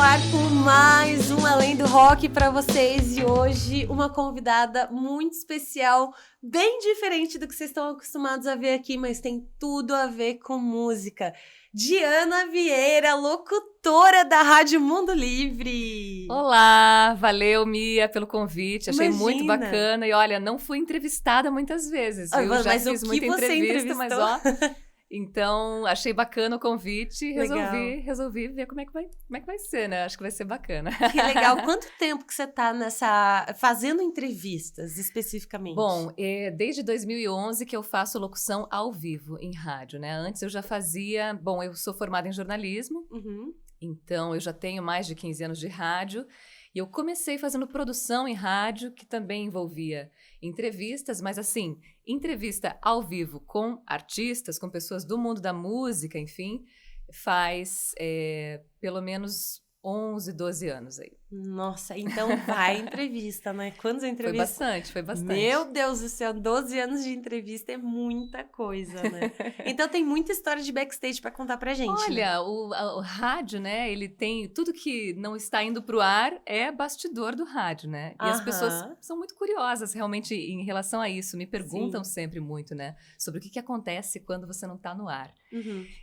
ar com mais um Além do Rock para vocês e hoje uma convidada muito especial, bem diferente do que vocês estão acostumados a ver aqui, mas tem tudo a ver com música. Diana Vieira, locutora da Rádio Mundo Livre. Olá, valeu, Mia, pelo convite, achei Imagina. muito bacana. E olha, não fui entrevistada muitas vezes, viu? Mas Já o fiz que muita você entrevista, mas ó... entrevistou? Então, achei bacana o convite e Legal. resolvi ver como é que vai ser, né? Acho que vai ser bacana. Que legal. Quanto tempo que você tá fazendo entrevistas, especificamente? Bom, desde 2011 que eu faço locução ao vivo em rádio, né? Antes eu já fazia... Bom, eu sou formada em jornalismo, então eu já tenho mais de 15 anos de rádio. E eu comecei fazendo produção em rádio, que também envolvia entrevistas, mas assim, entrevista ao vivo com artistas, com pessoas do mundo da música, enfim, faz pelo menos 11, 12 anos aí. Nossa, então vai entrevista, né? Quantas entrevistas? Foi bastante. Meu Deus do céu, 12 anos de entrevista é muita coisa, né? Então tem muita história de backstage pra contar pra gente. Olha, né? o rádio, né, ele tem... Tudo que não está indo pro ar é bastidor do rádio, né? E as pessoas são muito curiosas, realmente, em relação a isso. Me perguntam sempre muito, né? Sobre o que acontece quando você não tá no ar.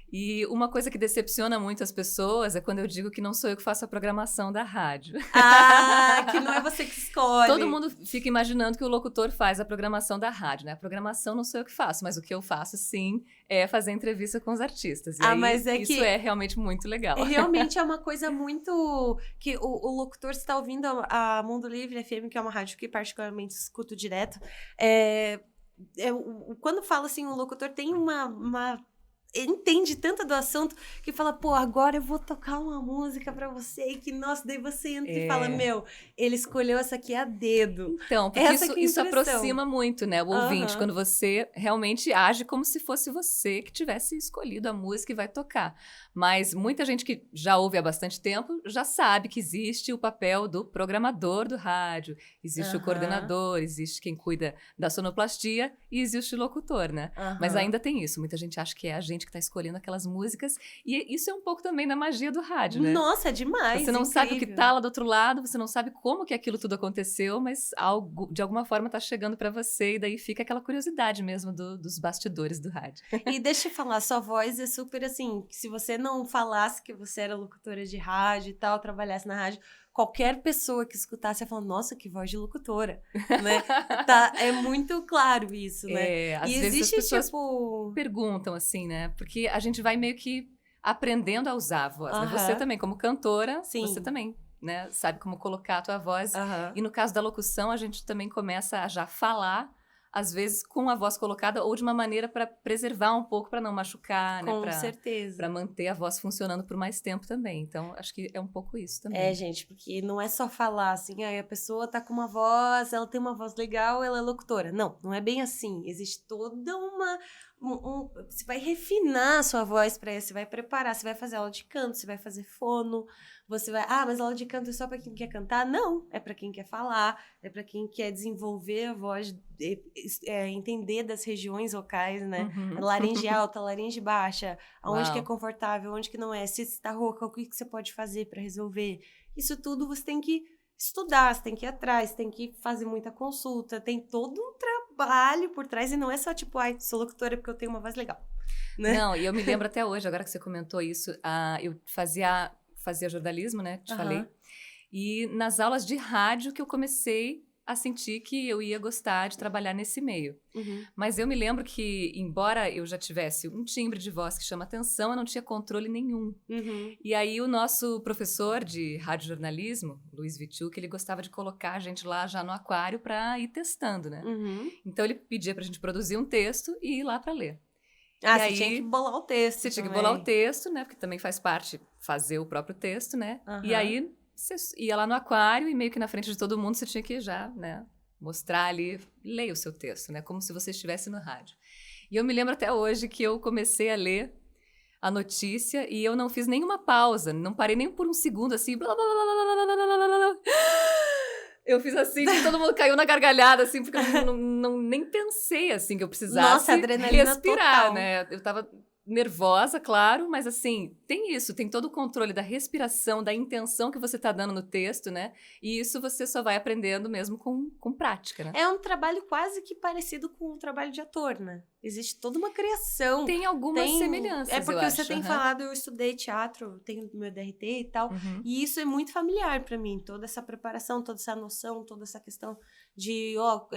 E uma coisa que decepciona muito as pessoas é quando eu digo que não sou eu que faço a programação da rádio. Ah, que não é você que escolhe. Todo mundo fica imaginando que o locutor faz a programação da rádio, né? A programação não sou eu que faço, mas o que eu faço, sim, é fazer entrevista com os artistas. E aí, mas isso é realmente muito legal. Realmente é uma coisa muito... que o locutor está ouvindo a Mundo Livre FM, que é uma rádio que particularmente escuto direto. Quando fala assim, o locutor tem uma entende tanto do assunto que fala, pô, agora eu vou tocar uma música pra você e que, nossa, daí você entra e fala, meu, ele escolheu essa aqui a dedo. Então, porque isso aproxima muito, né, o ouvinte, quando você realmente age como se fosse você que tivesse escolhido a música e vai tocar. Mas muita gente que já ouve há bastante tempo já sabe que existe o papel do programador do rádio, existe o coordenador, existe quem cuida da sonoplastia e existe o locutor, né? Mas ainda tem isso, muita gente acha que é a gente que está escolhendo aquelas músicas, e isso é um pouco também da magia do rádio, né? Nossa, é demais. Você não incrível. sabe o que tá lá do outro lado, você não sabe como que aquilo tudo aconteceu, mas algo, de alguma forma, tá chegando para você, e daí fica aquela curiosidade mesmo dos bastidores do rádio. E deixa eu falar, sua voz é super assim, se você não falasse que você era locutora de rádio e tal, trabalhasse na rádio, qualquer pessoa que escutasse ia falar, nossa, que voz de locutora, né? É muito claro isso, né? Às e vezes existe, as pessoas perguntam assim, né? Porque a gente vai meio que aprendendo a usar a voz, né? Você também, como cantora, você também, né? Sabe como colocar a tua voz. E no caso da locução, a gente também começa a já falar, às vezes com a voz colocada ou de uma maneira para preservar um pouco, para não machucar, né? Com certeza. Para manter a voz funcionando por mais tempo também. Então, acho que é um pouco isso também. Gente, porque não é só falar assim, a pessoa tá com uma voz, ela tem uma voz legal, ela é locutora. Não é bem assim. Existe toda uma... você vai refinar a sua voz para isso, você vai preparar, você vai fazer aula de canto, você vai fazer fono, você vai... mas aula de canto é só para quem quer cantar? Não, é para quem quer falar, é para quem quer desenvolver a voz, entender das regiões vocais, né? Laringe alta, laringe baixa, aonde que é confortável, onde que não é, se está rouca, o que você pode fazer para resolver. Isso tudo você tem que estudar, você tem que ir atrás, tem que fazer muita consulta, tem todo um trabalho por trás, e não é só tipo, sou locutora porque eu tenho uma voz legal, né? Não, e eu me lembro até hoje, agora que você comentou isso, eu fazia jornalismo, né, te falei, e nas aulas de rádio que eu comecei a sentir que eu ia gostar de trabalhar nesse meio. Mas eu me lembro que, embora eu já tivesse um timbre de voz que chama atenção, eu não tinha controle nenhum. E aí o nosso professor de radiojornalismo, Luiz Vitiu, ele gostava de colocar a gente lá já no aquário para ir testando, né? Então ele pedia pra gente produzir um texto e ir lá para ler. Você tinha que bolar o texto. Você tinha que bolar o texto, né? Porque também faz parte fazer o próprio texto, né? E aí você ia lá no aquário e meio que na frente de todo mundo você tinha que já, né, mostrar ali, ler o seu texto, né, como se você estivesse no rádio. E eu me lembro até hoje que eu comecei a ler a notícia e eu não fiz nenhuma pausa, não parei nem por um segundo, assim, blá, blá, blá, blá, blá, blá, blá, blá, blá. Eu fiz assim, que todo mundo caiu na gargalhada, assim, porque eu nem pensei, assim, que eu precisasse adrenalina respirar, total. né, eu tava nervosa, claro, mas assim, tem isso, tem todo o controle da respiração, da intenção que você tá dando no texto, né? E isso você só vai aprendendo mesmo com prática, né? É um trabalho quase que parecido com o trabalho de ator, né? Existe toda uma criação. Tem algumas semelhanças, É porque eu você acho, tem aham. falado, eu estudei teatro, tenho meu DRT e tal, Uhum. e isso é muito familiar pra mim, toda essa preparação, toda essa noção, toda essa questão de,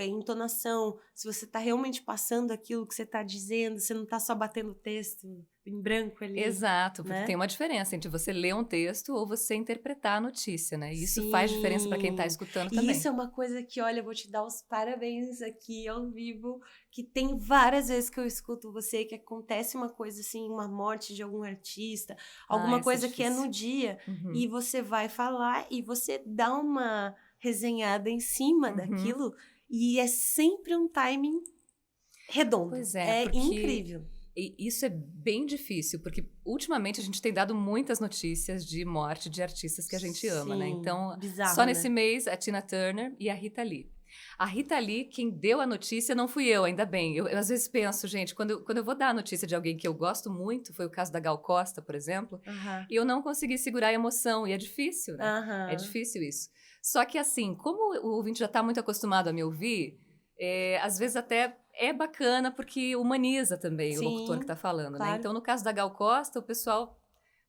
entonação, se você tá realmente passando aquilo que você tá dizendo, você não tá só batendo o texto em branco ali. Exato, porque né? tem uma diferença entre você ler um texto ou você interpretar a notícia, né? E isso Sim. faz diferença para quem tá escutando E também. isso é uma coisa que, olha, eu vou te dar os parabéns aqui ao vivo, que tem várias vezes que eu escuto você, que acontece uma coisa assim, uma morte de algum artista, alguma essa é coisa que é difícil. no dia, Uhum. e você vai falar e você dá uma resenhada em cima Uhum. daquilo, e é sempre um timing redondo. Pois é, É porque incrível. E isso é bem difícil, porque ultimamente a gente tem dado muitas notícias de morte de artistas que a gente ama, né? Sim, Então, bizarro, só né? nesse mês, a Tina Turner e a Rita Lee. A Rita Lee, quem deu a notícia não fui eu, ainda bem. Eu às vezes penso, gente, quando eu vou dar a notícia de alguém que eu gosto muito, foi o caso da Gal Costa, por exemplo, Aham. e eu não consegui segurar a emoção, e é difícil, né? Aham. É difícil isso. Só que assim, como o ouvinte já está muito acostumado a me ouvir, às vezes até é bacana porque humaniza também o locutor que Sim, está falando, né? claro. Então, no caso da Gal Costa, o pessoal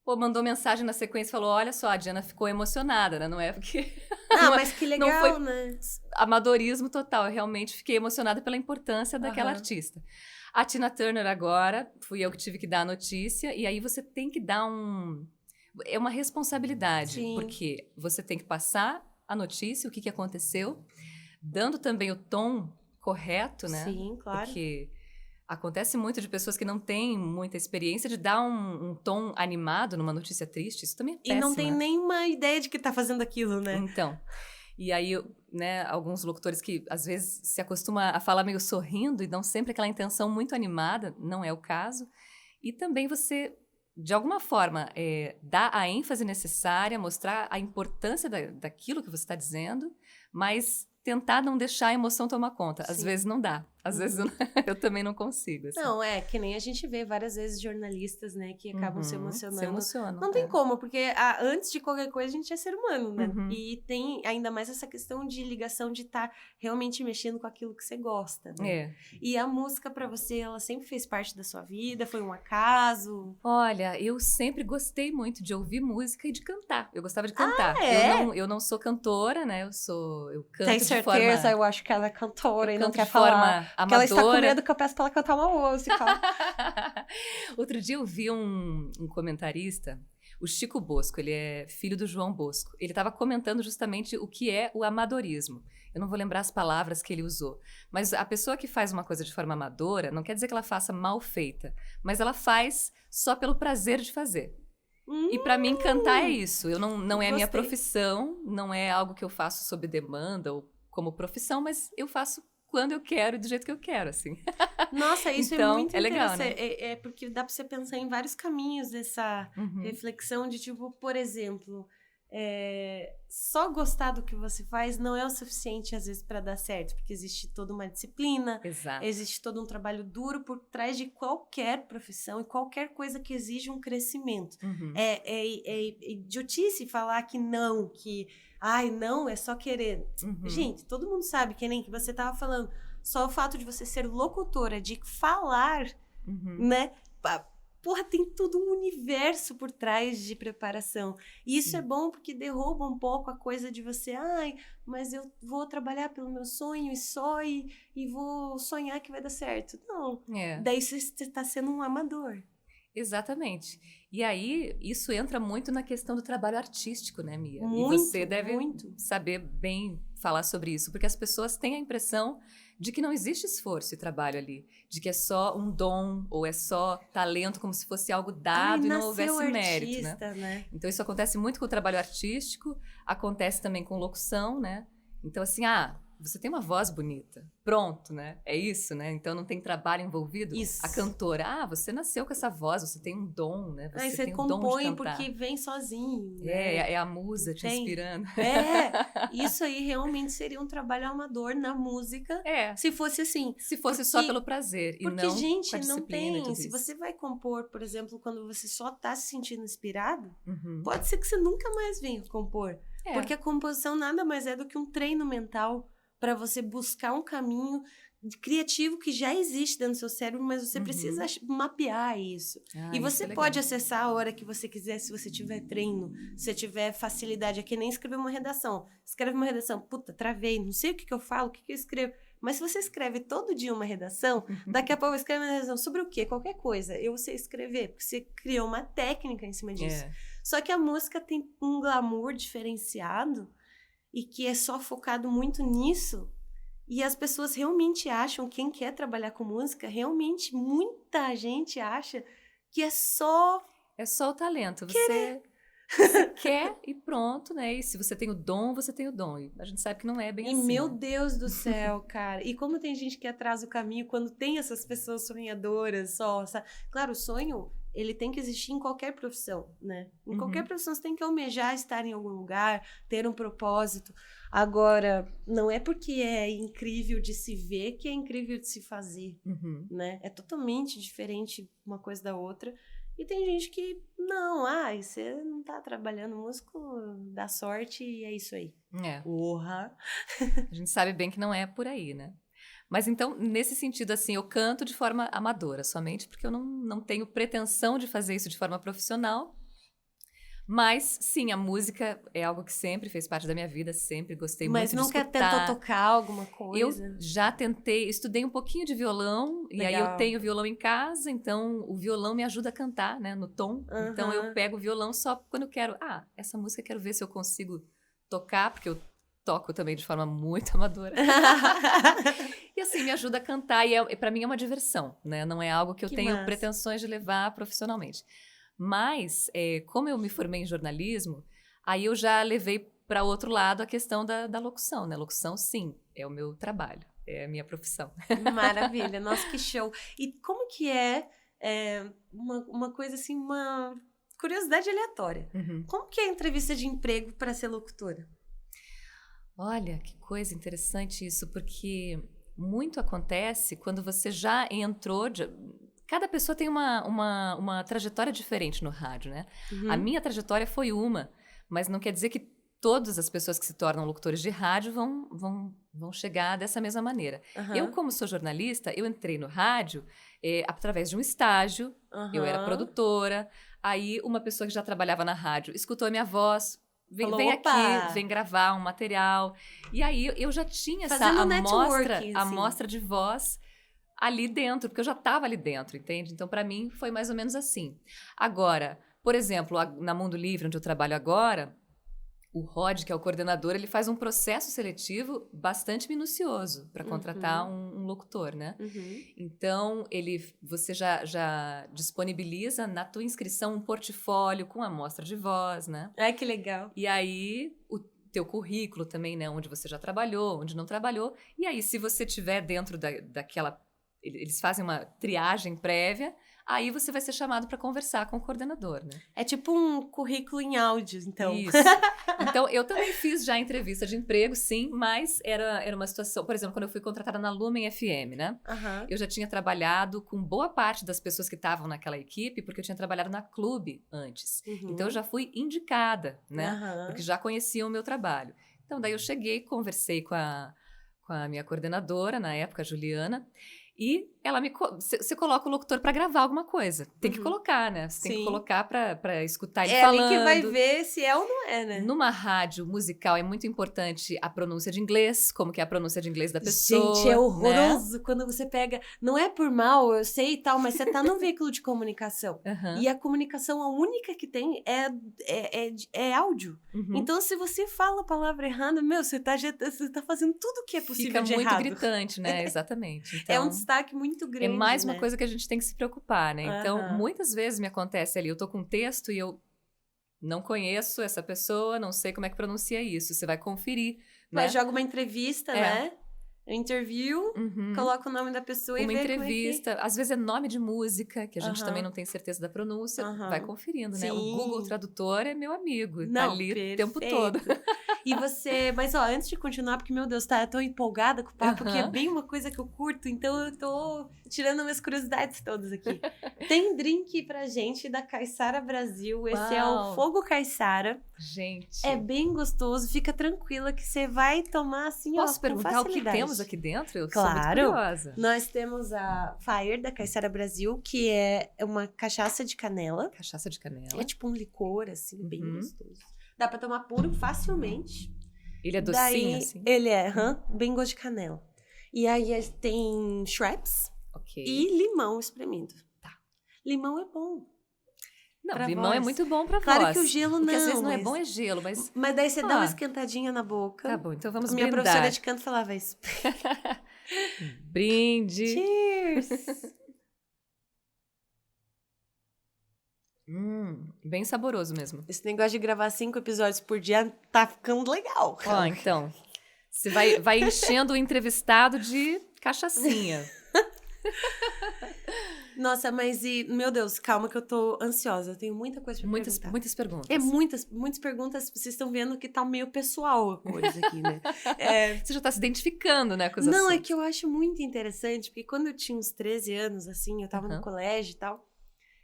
mandou mensagem na sequência e falou: olha só, a Diana ficou emocionada, né? Não é porque. Ah, mas que legal, não foi né? amadorismo total. Eu realmente fiquei emocionada pela importância daquela Aham. artista. A Tina Turner agora, fui eu que tive que dar a notícia, e aí você tem que dar é uma responsabilidade, Sim. porque você tem que passar a notícia, o que aconteceu, dando também o tom correto, né? Sim, claro. Porque acontece muito de pessoas que não têm muita experiência de dar um tom animado numa notícia triste. Isso também é péssimo, E não tem né? nenhuma ideia de que tá fazendo aquilo, né? Então, e aí, né, alguns locutores que às vezes se acostumam a falar meio sorrindo e dão sempre aquela intenção muito animada, não é o caso. E também você, de alguma forma, dá a ênfase necessária, mostrar a importância daquilo que você está dizendo, mas tentar não deixar a emoção tomar conta. Às Sim. vezes não dá. Às vezes eu também não consigo. Assim. Não, que nem a gente vê várias vezes jornalistas, né, que acabam se emocionando. Se emocionam. Não tem como, porque antes de qualquer coisa a gente é ser humano, né? Uhum. E tem ainda mais essa questão de ligação de estar realmente mexendo com aquilo que você gosta, né? É. E a música pra você, ela sempre fez parte da sua vida? Foi um acaso? Olha, eu sempre gostei muito de ouvir música e de cantar. Eu gostava de cantar. é? Eu não sou cantora, né? Eu canto Tem de certeza? forma... Eu acho que ela é cantora Eu e não canto quer de falar. forma Porque ela está com amadora. medo que eu peço pra ela cantar uma música. Outro dia eu vi um comentarista, o Chico Bosco, ele é filho do João Bosco. Ele estava comentando justamente o que é o amadorismo. Eu não vou lembrar as palavras que ele usou. Mas a pessoa que faz uma coisa de forma amadora, não quer dizer que ela faça mal feita, mas ela faz só pelo prazer de fazer. E para mim, cantar é isso. Eu não é a minha Gostei. profissão, não é algo que eu faço sob demanda ou como profissão, mas eu faço quando eu quero e do jeito que eu quero, assim. Nossa, isso Então, é muito é legal, interessante. né? É porque dá pra você pensar em vários caminhos dessa Uhum. reflexão de, tipo, por exemplo, só gostar do que você faz não é o suficiente, às vezes, pra dar certo. Porque existe toda uma disciplina, Exato. existe todo um trabalho duro por trás de qualquer profissão e qualquer coisa que exija um crescimento. Uhum. É idiotice falar que não, que... Ai, não, é só querer. Uhum. Gente, todo mundo sabe, que nem que você tava falando. Só o fato de você ser locutora, de falar, Uhum. né? Porra, tem todo um universo por trás de preparação. E isso Sim. é bom porque derruba um pouco a coisa de você... Ai, mas eu vou trabalhar pelo meu sonho e vou sonhar que vai dar certo. Não. É. Daí você está sendo um amador. Exatamente. E aí, isso entra muito na questão do trabalho artístico, né, Mia? Muito, e você deve muito. saber bem falar sobre isso, porque as pessoas têm a impressão de que não existe esforço e trabalho ali, de que é só um dom ou é só talento, como se fosse algo dado e não houvesse mérito, né? Então, isso acontece muito com o trabalho artístico, acontece também com locução, né? Então, assim, você tem uma voz bonita. Pronto, né? É isso, né? Então não tem trabalho envolvido. Isso. A cantora, você nasceu com essa voz, você tem um dom, né? Aí você tem o dom de compõe cantar. porque vem sozinho. Né? É a musa te inspirando. Isso aí realmente seria um trabalho amador na música, se fosse assim. Se fosse só pelo prazer e não porque, gente, com a não tem. Se isso. você vai compor, por exemplo, quando você só tá se sentindo inspirado, pode ser que você nunca mais venha compor. Porque a composição nada mais é do que um treino mental para você buscar um caminho criativo que já existe dentro do seu cérebro, mas você precisa mapear isso. E você pode acessar a hora que você quiser, se você tiver treino, se você tiver facilidade. É que nem escrever uma redação. Escreve uma redação, puta, travei, não sei o que eu falo, o que eu escrevo. Mas se você escreve todo dia uma redação, daqui a pouco eu escrevo uma redação sobre o quê? Qualquer coisa. Eu sei escrever, porque você criou uma técnica em cima disso. Só que a música tem um glamour diferenciado e que é só focado muito nisso. E as pessoas realmente acham, quem quer trabalhar com música, realmente muita gente acha que é só... É só o talento. Você quer e pronto, né? E se você tem o dom, você tem o dom. E a gente sabe que não é bem assim. E meu Deus do céu, cara. E como tem gente que atrasa o caminho quando tem essas pessoas sonhadoras só, sabe? Claro, o sonho, ele tem que existir em qualquer profissão, né? Em qualquer profissão você tem que almejar estar em algum lugar, ter um propósito. Agora, não é porque é incrível de se ver que é incrível de se fazer, né? É totalmente diferente uma coisa da outra. E tem gente que, não, você não tá trabalhando músico, dá sorte e é isso aí. Porra! A gente sabe bem que não é por aí, né? Mas então, nesse sentido, assim, eu canto de forma amadora, somente porque eu não tenho pretensão de fazer isso de forma profissional. Mas, sim, a música é algo que sempre fez parte da minha vida, sempre gostei muito de escutar. Mas nunca tentou tocar alguma coisa? Eu já tentei, estudei um pouquinho de violão, e aí eu tenho violão em casa, então o violão me ajuda a cantar, né, no tom. Então eu pego o violão só quando eu quero, essa música eu quero ver se eu consigo tocar, porque eu toco também de forma muito amadora. E assim, me ajuda a cantar, e pra mim é uma diversão, né, não é algo que eu tenho pretensões de levar profissionalmente. Mas, como eu me formei em jornalismo, aí eu já levei para outro lado a questão da locução, né? Locução, sim, é o meu trabalho, é a minha profissão. Maravilha, nossa, que show. E como que uma coisa assim, uma curiosidade aleatória. Como que é a entrevista de emprego para ser locutora? Olha, que coisa interessante isso, porque muito acontece quando você já entrou... Cada pessoa tem uma trajetória diferente no rádio, né? A minha trajetória foi mas não quer dizer que todas as pessoas que se tornam locutores de rádio vão chegar dessa mesma maneira. Eu, como sou jornalista, eu entrei no rádio através de um estágio, eu era produtora, aí uma pessoa que já trabalhava na rádio escutou a minha voz, vem aqui, vem gravar um material, e aí eu já tinha essa amostra de voz ali dentro, porque eu já estava ali dentro, entende? Então, para mim, foi mais ou menos assim. Agora, por exemplo, na Mundo Livre, onde eu trabalho agora, o Rod, que é o coordenador, ele faz um processo seletivo bastante minucioso para contratar um locutor, né? Então, você já disponibiliza na tua inscrição um portfólio com amostra de voz, né? Ai, que legal. E aí, o teu currículo também, né? Onde você já trabalhou, onde não trabalhou. E aí, se você estiver dentro daquela... Eles fazem uma triagem prévia, aí você vai ser chamado para conversar com o coordenador, né? É tipo um currículo em áudio, então. Isso. Então, eu também fiz já entrevista de emprego, sim, mas era uma situação... Por exemplo, quando eu fui contratada na Lumen FM, né? Eu já tinha trabalhado com boa parte das pessoas que estavam naquela equipe, porque eu tinha trabalhado na Clube antes. Então, eu já fui indicada, né? Porque já conheciam o meu trabalho. Então, daí eu cheguei, conversei com a minha coordenadora, na época, a Juliana, e ela você coloca o locutor para gravar alguma coisa. Tem que colocar, né? Você tem que colocar para escutar ele falando. É ali que vai ver se é ou não é, né? Numa rádio musical é muito importante a pronúncia de inglês, como que é a pronúncia de inglês da pessoa. Gente, é horroroso, né? Quando você pega... Não é por mal, eu sei e tal, mas você tá num veículo de comunicação. E a comunicação, a única que tem é áudio. Então, se você fala a palavra errada, você tá fazendo tudo o que é possível de errado. Fica muito gritante, né? Exatamente. Então, é um destaque muito grande, é mais uma né? coisa que a gente tem que se preocupar, né? Então, muitas vezes me acontece ali, eu tô com um texto e eu não conheço essa pessoa, não sei como é que pronuncia isso. Você vai conferir né? Joga uma entrevista, né? Interview, coloca o nome da pessoa e vê uma entrevista. Como é Às vezes é nome de música, que a gente também não tem certeza da pronúncia. Vai conferindo, né? O Google Tradutor é meu amigo. Tá ali o tempo todo. E você... Mas, ó, antes de continuar, porque, meu Deus, eu tô empolgada com o papo, porque é bem uma coisa que eu curto, então eu tô tirando minhas curiosidades todas aqui. Tem drink pra gente da Caiçara Brasil. Esse é o Fogo Caiçara. Gente. É bem gostoso, fica tranquila que você vai tomar assim, Posso ó, perguntar com o que facilidade. temos aqui dentro? Eu claro. sou muito curiosa. Nós temos a Fire da Caiçara Brasil, que é uma cachaça de canela. Cachaça de canela. É tipo um licor, assim, bem gostoso. Dá pra tomar puro facilmente. Ele é docinho, assim? Ele é, bem gosto de canela. E aí tem Schweppes e limão espremido. Tá. Limão é bom. Não, limão é muito bom pra voz. Claro que o gelo não. Porque às vezes não é bom, é gelo, mas... Mas daí você dá uma esquentadinha na boca. Tá bom, então vamos brindar. Minha professora de canto falava isso. Brinde. Cheers! Bem saboroso mesmo. Esse negócio de gravar 5 episódios por dia tá ficando legal. Ó, então, você vai enchendo o entrevistado de cachaçinha. Nossa, mas meu Deus, calma que eu tô ansiosa. Eu tenho muita coisa pra perguntar. Muitas perguntas. É muitas perguntas. Vocês estão vendo que tá meio pessoal a coisa aqui, né? Você já tá se identificando, né, com os Não, assuntos. é que eu acho muito interessante, porque quando eu tinha uns 13 anos, assim, eu tava no colégio e tal.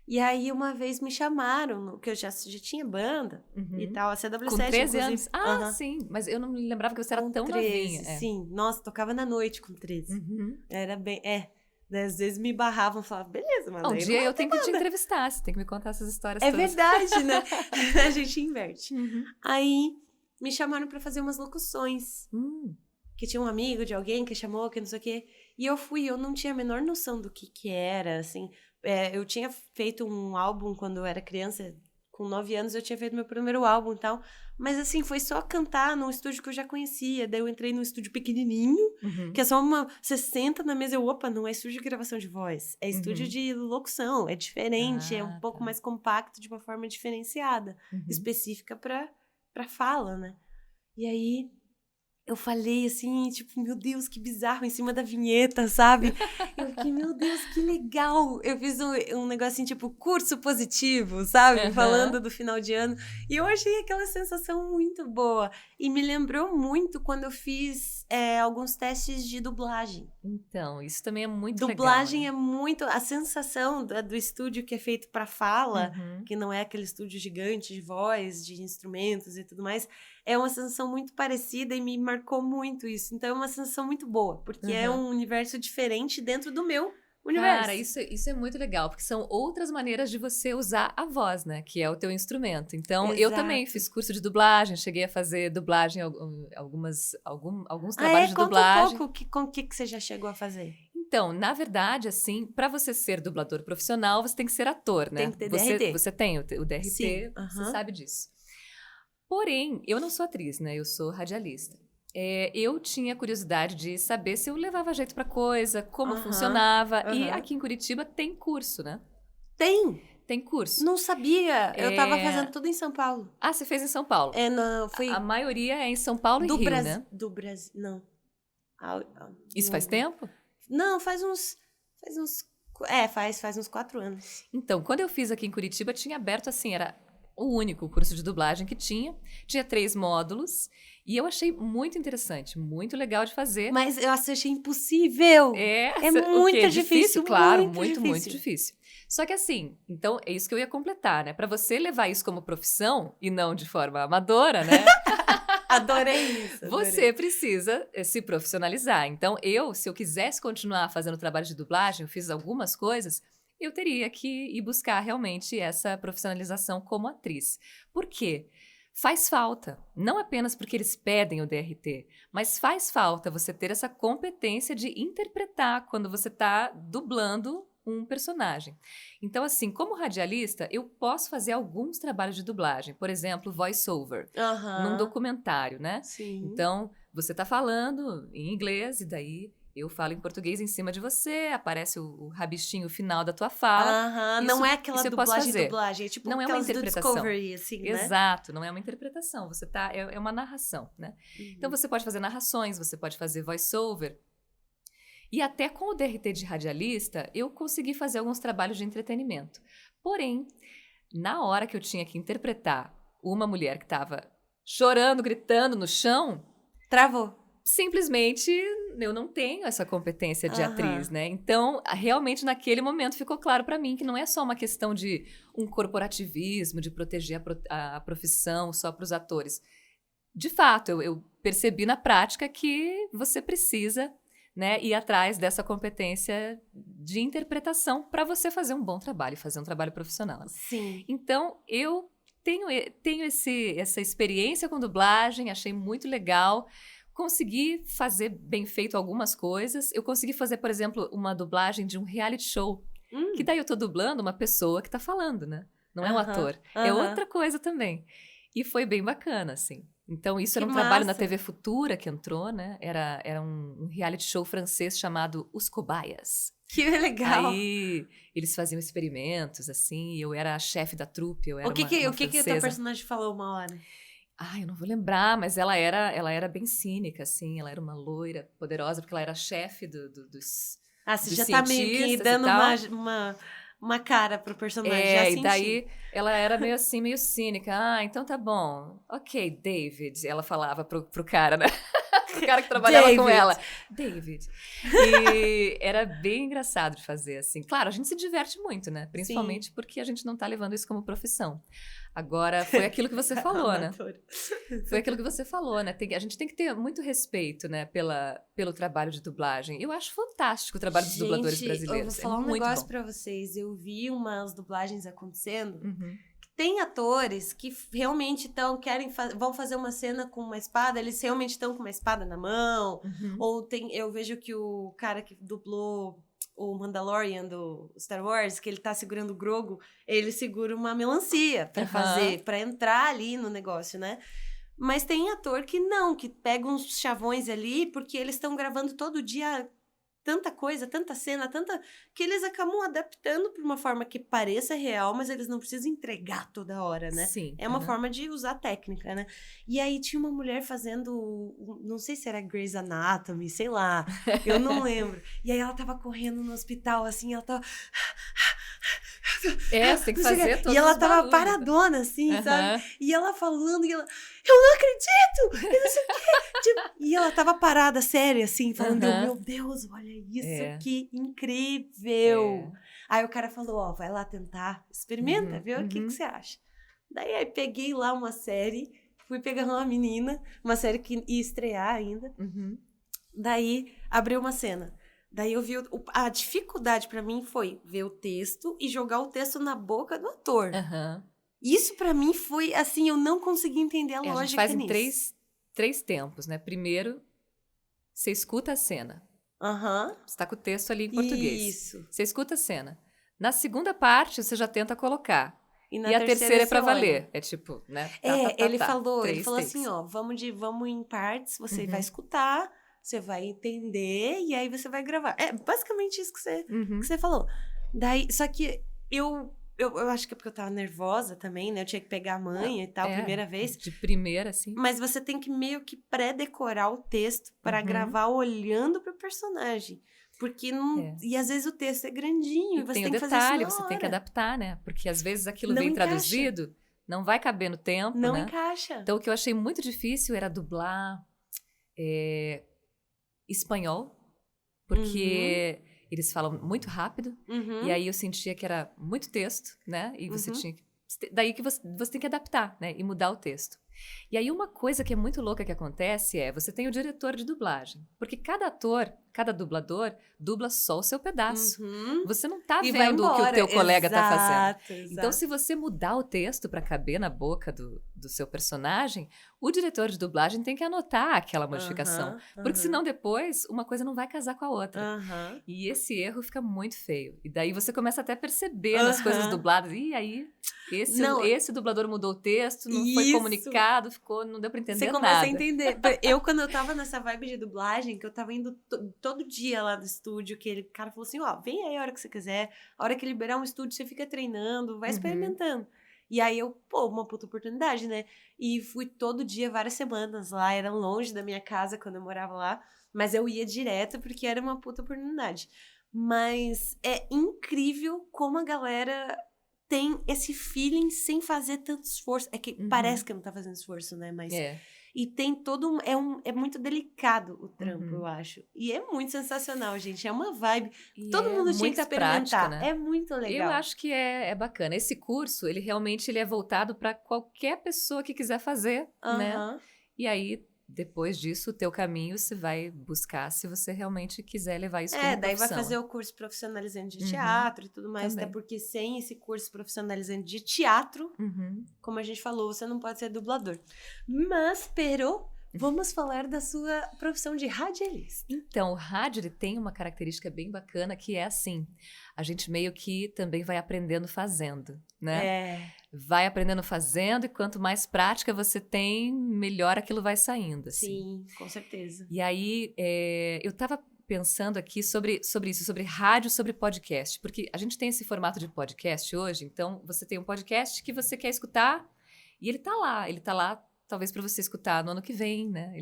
E aí, uma vez me chamaram, que eu já tinha banda e tal, a CW7, com 13 anos? Ah, sim. Mas eu não me lembrava que você era tão 13, novinha. Sim. Nossa, tocava na noite com 13. Era bem... Às vezes me barravam e falavam, beleza, mas um dia eu tenho que te entrevistar, você tem que me contar essas histórias todas. É verdade, né? A gente inverte. Aí, me chamaram pra fazer umas locuções. Que tinha um amigo de alguém que chamou, que não sei o quê. E eu fui, eu não tinha a menor noção do que era, assim. Eu tinha feito um álbum quando eu era criança, com 9 anos eu tinha feito meu primeiro álbum e tal. Mas assim, foi só cantar num estúdio que eu já conhecia. Daí eu entrei num estúdio pequenininho, que é só você senta na mesa e opa, não é estúdio de gravação de voz. É estúdio de locução, é diferente, é um pouco mais compacto, de uma forma diferenciada. Específica pra fala, né? E aí... eu falei assim, tipo, meu Deus, que bizarro, em cima da vinheta, sabe? Eu fiquei, meu Deus, que legal. Eu fiz um negocinho, tipo, curso positivo, sabe? Falando do final de ano. E eu achei aquela sensação muito boa. E me lembrou muito quando eu fiz alguns testes de dublagem. Então, isso também é muito legal. Dublagem é muito... a sensação do estúdio que é feito pra fala, que não é aquele estúdio gigante de voz, de instrumentos e tudo mais... é uma sensação muito parecida e me marcou muito isso. Então, é uma sensação muito boa. Porque é um universo diferente dentro do meu universo. Cara, isso é muito legal. Porque são outras maneiras de você usar a voz, né? Que é o teu instrumento. Então, eu também fiz curso de dublagem. Cheguei a fazer dublagem, alguns trabalhos de dublagem. Conta um pouco com o que você já chegou a fazer. Então, na verdade, assim, para você ser dublador profissional, você tem que ser ator, né? Tem que ter DRT. Você tem o DRT, Sim, você sabe disso. Porém, eu não sou atriz, né? Eu sou radialista. Eu tinha curiosidade de saber se eu levava jeito pra coisa, como funcionava. E aqui em Curitiba tem curso, né? Tem curso. Não sabia. Eu tava fazendo tudo em São Paulo. Ah, você fez em São Paulo? A maioria é em São Paulo e Rio, né? Do Brasil, não. Isso faz tempo? Não, faz uns... faz uns 4 anos. Então, quando eu fiz aqui em Curitiba, tinha aberto assim, era... o único curso de dublagem que tinha 3 módulos, e eu achei muito interessante, muito legal de fazer. Mas eu achei impossível! É muito difícil, claro, muito difícil. Só que assim, então é isso que eu ia completar, né? Pra você levar isso como profissão, e não de forma amadora, né? Adorei isso. Você precisa se profissionalizar. Então se eu quisesse continuar fazendo trabalho de dublagem, eu fiz algumas coisas... eu teria que ir buscar realmente essa profissionalização como atriz. Por quê? Faz falta. Não apenas porque eles pedem o DRT, mas faz falta você ter essa competência de interpretar quando você está dublando um personagem. Então, assim, como radialista, eu posso fazer alguns trabalhos de dublagem. Por exemplo, voice-over, num documentário, né? Sim. Então, você está falando em inglês e daí... Eu falo em português em cima de você, aparece o rabichinho final da tua fala. Aham, não é aquela isso eu posso fazer. dublagem, é tipo Não é uma aquelas do interpretação. Discovery, assim, né? Exato, não é uma interpretação. Você tá, é uma narração, né? Então você pode fazer narrações, você pode fazer voice-over. E até com o DRT de radialista, eu consegui fazer alguns trabalhos de entretenimento. Porém, na hora que eu tinha que interpretar uma mulher que estava chorando, gritando no chão, Travou. simplesmente eu não tenho essa competência de Aham. atriz, né? Então, realmente naquele momento ficou claro para mim que não é só uma questão de um corporativismo, de proteger a profissão só para os atores. De fato, eu percebi na prática que você precisa, né, ir atrás dessa competência de interpretação para você fazer um bom trabalho, fazer um trabalho profissional. Sim. Então, eu tenho essa experiência com dublagem, achei muito legal. Consegui fazer bem feito algumas coisas. Eu consegui fazer, por exemplo, uma dublagem de um reality show. Que daí eu tô dublando uma pessoa que tá falando, né? Não é um ator. É outra coisa também. E foi bem bacana, assim. Então, isso Que era um trabalho na massa. TV Futura que entrou, né? Era um reality show francês chamado Os Cobaias. Que legal. Aí, eles faziam experimentos, assim, e eu era a chefe da trupe, eu era O que uma o teu francesa. personagem falou uma hora? Ah, eu não vou lembrar, mas ela era bem cínica, assim, ela era uma loira poderosa, porque ela era chefe dos Você dos já tá meio que cientistas e dando tal. uma cara pro personagem, já senti. E daí ela era meio assim, meio cínica. Ah, então tá bom. Ok, David, ela falava pro cara, né? O cara que trabalhava com David. ela. David. E era bem engraçado de fazer, assim. Claro, a gente se diverte muito, né? Principalmente porque a gente não tá levando isso como profissão. Agora, foi aquilo que você falou, né? Amadora. Foi aquilo que você falou, né? A gente tem que ter muito respeito, né? Pelo trabalho de dublagem. Eu acho fantástico o trabalho dos dubladores brasileiros. Eu vou falar um muito negócio bom. pra vocês. Eu vi umas dublagens acontecendo. Uhum. Tem atores que realmente vão fazer uma cena com uma espada, eles realmente estão com uma espada na mão. Uhum. Ou eu vejo que o cara que dublou o Mandalorian do Star Wars, que ele tá segurando o Grogu, ele segura uma melancia pra fazer, pra entrar ali no negócio, né? Mas tem ator que não, que pega uns chavões ali, porque eles estão gravando todo dia tanta coisa, tanta cena, que eles acabam adaptando para uma forma que pareça real, mas eles não precisam entregar toda hora, né? Sim. É uma forma de usar técnica, né? E aí tinha uma mulher fazendo, não sei se era Grey's Anatomy, sei lá, eu não lembro. E aí ela tava correndo no hospital, assim, ela tava... Você tem que fazer todos E ela os tava barulhos. paradona, assim, Aham. sabe? E ela falando, e ela... Eu não acredito! E não sei o quê. Tipo, e ela tava parada, séria, assim, falando, Aham. meu Deus, olha isso, É. que incrível! É. Aí o cara falou, ó, vai lá tentar, experimenta, Uhum, viu? O que uhum. você acha? Daí aí peguei lá uma série, fui pegar uma menina, uma série que ia estrear ainda. Uhum. Daí abriu uma cena. Daí eu vi a dificuldade pra mim foi ver o texto e jogar o texto na boca do ator. Aham. Isso pra mim foi assim, eu não consegui entender a A gente lógica faz em nisso. três tempos, né? Primeiro, você escuta a cena. Aham. Você tá com o texto ali em português. Isso. Você escuta a cena. Na segunda parte, você já tenta colocar. na E a terceira é pra você olha. valer. É tipo, né? Ele falou Três assim, takes. ó, vamos em partes, você Uhum. vai escutar, você vai entender e aí você vai gravar. É basicamente isso que Uhum. você falou. Daí, só que eu acho que é porque eu tava nervosa também, né? Eu tinha que pegar a manha e tal, primeira vez. De primeira, assim. Mas você tem que meio que pré-decorar o texto para Uhum. gravar olhando pro personagem. Porque não. É. E às vezes o texto é grandinho e você tem tem o que fazer isso detalhe, na você hora. tem que adaptar, né? Porque às vezes aquilo Não vem encaixa. traduzido, não vai caber no tempo, Não né? encaixa. Então, o que eu achei muito difícil era dublar espanhol, porque eles falam muito rápido, Uhum. e aí eu sentia que era muito texto, né? E você Uhum. tinha que... Daí que você tem que adaptar, né? E mudar o texto. E aí uma coisa que é muito louca que acontece é, você tem o diretor de dublagem, porque cada ator, cada dublador, dubla só o seu pedaço. Uhum. Você não tá E vai vendo o que o embora. teu colega tá fazendo. Exato. Então, se você mudar o texto para caber na boca do seu personagem, o diretor de dublagem tem que anotar aquela modificação. Porque senão depois, uma coisa não vai casar com a outra. Aham. E esse erro fica muito feio. E daí você começa até a perceber nas coisas dubladas. E aí, esse dublador mudou o texto, não foi comunicado, não deu pra entender Você nada. começa a entender. Quando eu tava nessa vibe de dublagem, que eu tava indo todo dia lá do estúdio, que o cara falou assim, ó, vem aí a hora que você quiser, a hora que liberar um estúdio, você fica treinando, vai experimentando. E aí eu, uma puta oportunidade, né? E fui todo dia, várias semanas lá, era longe da minha casa quando eu morava lá, mas eu ia direto porque era uma puta oportunidade. Mas é incrível como a galera tem esse feeling sem fazer tanto esforço. É que parece que não tá fazendo esforço, né? Mas... E tem todo é muito delicado o trampo, eu acho. E é muito sensacional, gente. É uma vibe. Todo mundo tinha que experimentar. Prática, né? É muito legal. Eu acho que é bacana. Esse curso, ele realmente é voltado para qualquer pessoa que quiser fazer, né? E aí, depois disso, o teu caminho você vai buscar se você realmente quiser levar isso como profissão. Daí vai fazer o curso profissionalizante de teatro e tudo mais. Também. Até porque sem esse curso profissionalizante de teatro, como a gente falou, você não pode ser dublador. Mas, vamos falar da sua profissão de radialista. Então, o rádio ele tem uma característica bem bacana que é assim, a gente meio que também vai aprendendo fazendo, né? Vai aprendendo fazendo e quanto mais prática você tem, melhor aquilo vai saindo. Assim. Sim, com certeza. E aí, eu tava pensando aqui sobre isso, sobre rádio, sobre podcast, porque a gente tem esse formato de podcast hoje, então você tem um podcast que você quer escutar e ele tá lá talvez para você escutar no ano que vem, né?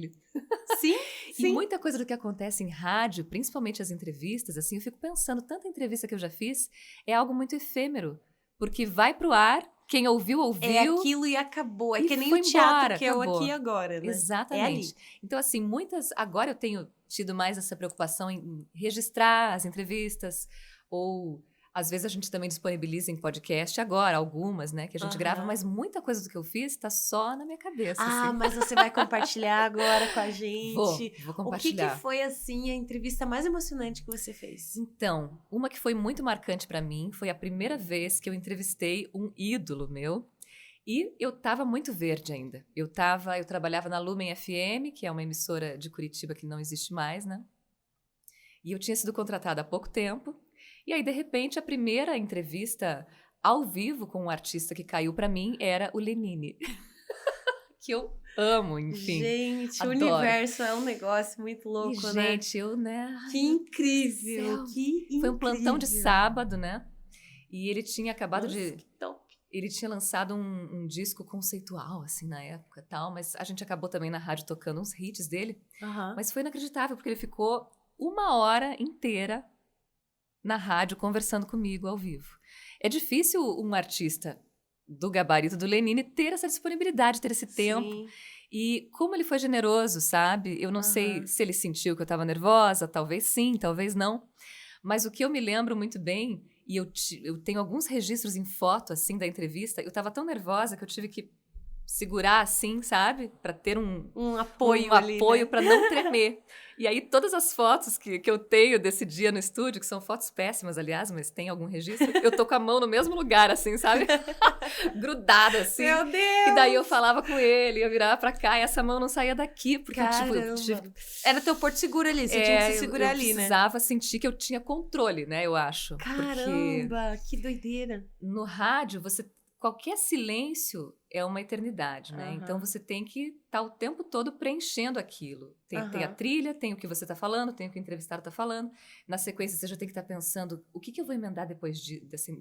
Sim. E muita coisa do que acontece em rádio, principalmente as entrevistas, assim, eu fico pensando, tanta entrevista que eu já fiz, é algo muito efêmero, porque vai pro ar, quem ouviu. É aquilo e acabou. É que nem o teatro, que acabou. É o aqui e agora, né? Exatamente. Então, assim, agora eu tenho tido mais essa preocupação em registrar as entrevistas, ou... Às vezes a gente também disponibiliza em podcast agora, algumas, né? Que a gente grava, mas muita coisa do que eu fiz tá só na minha cabeça. Assim. Mas você vai compartilhar agora com a gente. Vou compartilhar. O que foi, assim, a entrevista mais emocionante que você fez? Então, uma que foi muito marcante pra mim foi a primeira vez que eu entrevistei um ídolo meu. E eu tava muito verde ainda. Eu trabalhava na Lumen FM, que é uma emissora de Curitiba que não existe mais, né? E eu tinha sido contratada há pouco tempo. E aí, de repente, a primeira entrevista ao vivo com um artista que caiu pra mim era o Lenine. Que eu amo, enfim. Gente, adoro. O universo é um negócio muito louco, e, né? Gente, né? Que incrível, que incrível. Foi um plantão de sábado, né? E ele tinha acabado de... Ele tinha lançado um disco conceitual, assim, na época e tal. Mas a gente acabou também na rádio tocando uns hits dele. Mas foi inacreditável, porque ele ficou 1 hora inteira na rádio, conversando comigo ao vivo. É difícil um artista do gabarito do Lenine ter essa disponibilidade, ter esse tempo. E como ele foi generoso, sabe? Eu não sei se ele sentiu que eu estava nervosa, talvez sim, talvez não. Mas o que eu me lembro muito bem, e eu tenho alguns registros em foto, assim, da entrevista, eu estava tão nervosa que eu tive que segurar assim, sabe? Para ter um apoio ali, apoio, né? Para não tremer. E aí todas as fotos que eu tenho desse dia no estúdio, que são fotos péssimas, aliás, mas tem algum registro, eu tô com a mão no mesmo lugar, assim, sabe? Grudada, assim. Meu Deus! E daí eu falava com ele, eu virava pra cá e essa mão não saía daqui, porque era teu porto seguro ali, você tinha que se segurar ali, né? Eu precisava sentir que eu tinha controle, né, eu acho. Caramba, que doideira! No rádio, qualquer silêncio é uma eternidade, né? Então, você tem que estar o tempo todo preenchendo aquilo. Tem a trilha, tem o que você está falando, tem o que o entrevistado está falando. Na sequência, você já tem que estar pensando o que eu vou emendar depois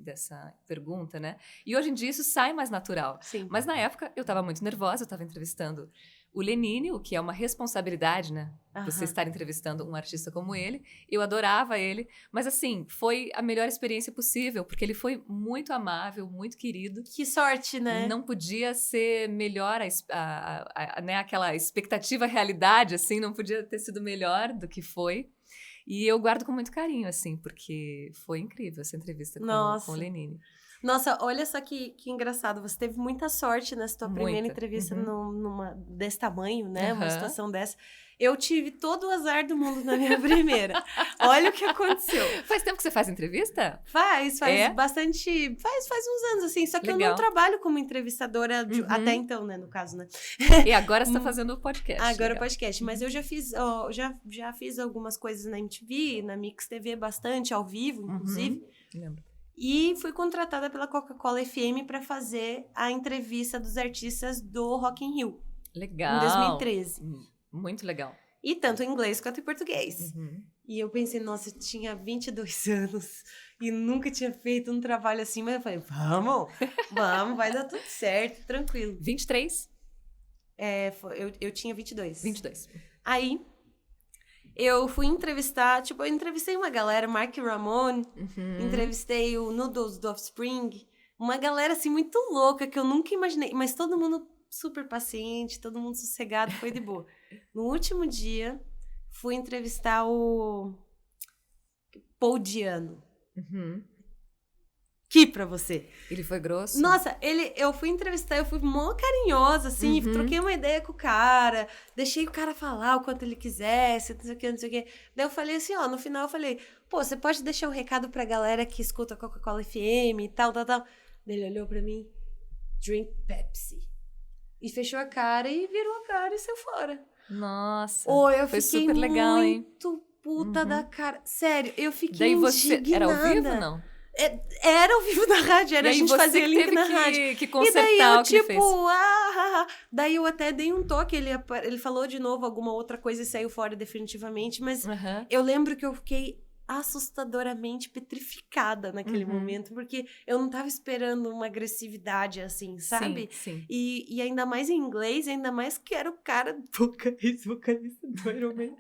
dessa pergunta, né? E hoje em dia, isso sai mais natural. Sim. Mas na época, eu estava muito nervosa, eu estava entrevistando o Lenine, o que é uma responsabilidade, né? Você estar entrevistando um artista como ele. Eu adorava ele. Mas, assim, foi a melhor experiência possível, porque ele foi muito amável, muito querido. Que sorte, né? Não podia ser melhor, né, aquela expectativa realidade, assim, não podia ter sido melhor do que foi. E eu guardo com muito carinho, assim, porque foi incrível essa entrevista com o Lenine. Nossa, olha só que engraçado. Você teve muita sorte nessa tua primeira entrevista numa desse tamanho, né? Uma situação dessa. Eu tive todo o azar do mundo na minha primeira. Olha o que aconteceu. Faz tempo que você faz entrevista? Faz bastante... Faz uns anos, assim. Só que eu não trabalho como entrevistadora até então, né? No caso, né? E agora você tá fazendo o podcast. Agora o podcast. Mas eu já fiz, já fiz algumas coisas na MTV, na Mix TV, bastante, ao vivo, inclusive. Lembro. E fui contratada pela Coca-Cola FM para fazer a entrevista dos artistas do Rock in Rio. Legal. Em 2013. Muito legal. E tanto em inglês quanto em português. Uhum. E eu pensei, nossa, eu tinha 22 anos e nunca tinha feito um trabalho assim. Mas eu falei, vamos, vai dar tudo certo, tranquilo. 23? Eu tinha 22. 22. Aí, eu fui entrevistar, eu entrevistei uma galera, Mark Ramone, entrevistei o Noodles do Offspring, uma galera, assim, muito louca, que eu nunca imaginei, mas todo mundo super paciente, todo mundo sossegado, foi de boa. No último dia, fui entrevistar o Paul Diano. Aqui pra você. Ele foi grosso? Nossa, eu fui entrevistar, eu fui mó carinhosa, assim, troquei uma ideia com o cara, deixei o cara falar o quanto ele quisesse, não sei o que, não sei o que. Daí eu falei assim, no final eu falei, pô, você pode deixar um recado pra galera que escuta Coca-Cola FM e tal. Daí ele olhou pra mim, drink Pepsi. E fechou a cara e virou a cara e saiu fora. Nossa, eu foi fiquei super legal, hein? muito puta da cara. Sério, eu fiquei Daí você, indignada. era ao vivo, não? Era ao vivo na rádio, era a gente fazia link na rádio. Que consertar e daí eu, o que ele fez. Daí eu até dei um toque, ele falou de novo alguma outra coisa e saiu fora definitivamente, mas eu lembro que eu fiquei assustadoramente petrificada naquele momento, porque eu não tava esperando uma agressividade assim, sabe? Sim. E ainda mais em inglês, ainda mais que era o cara vocalista do Iron Man.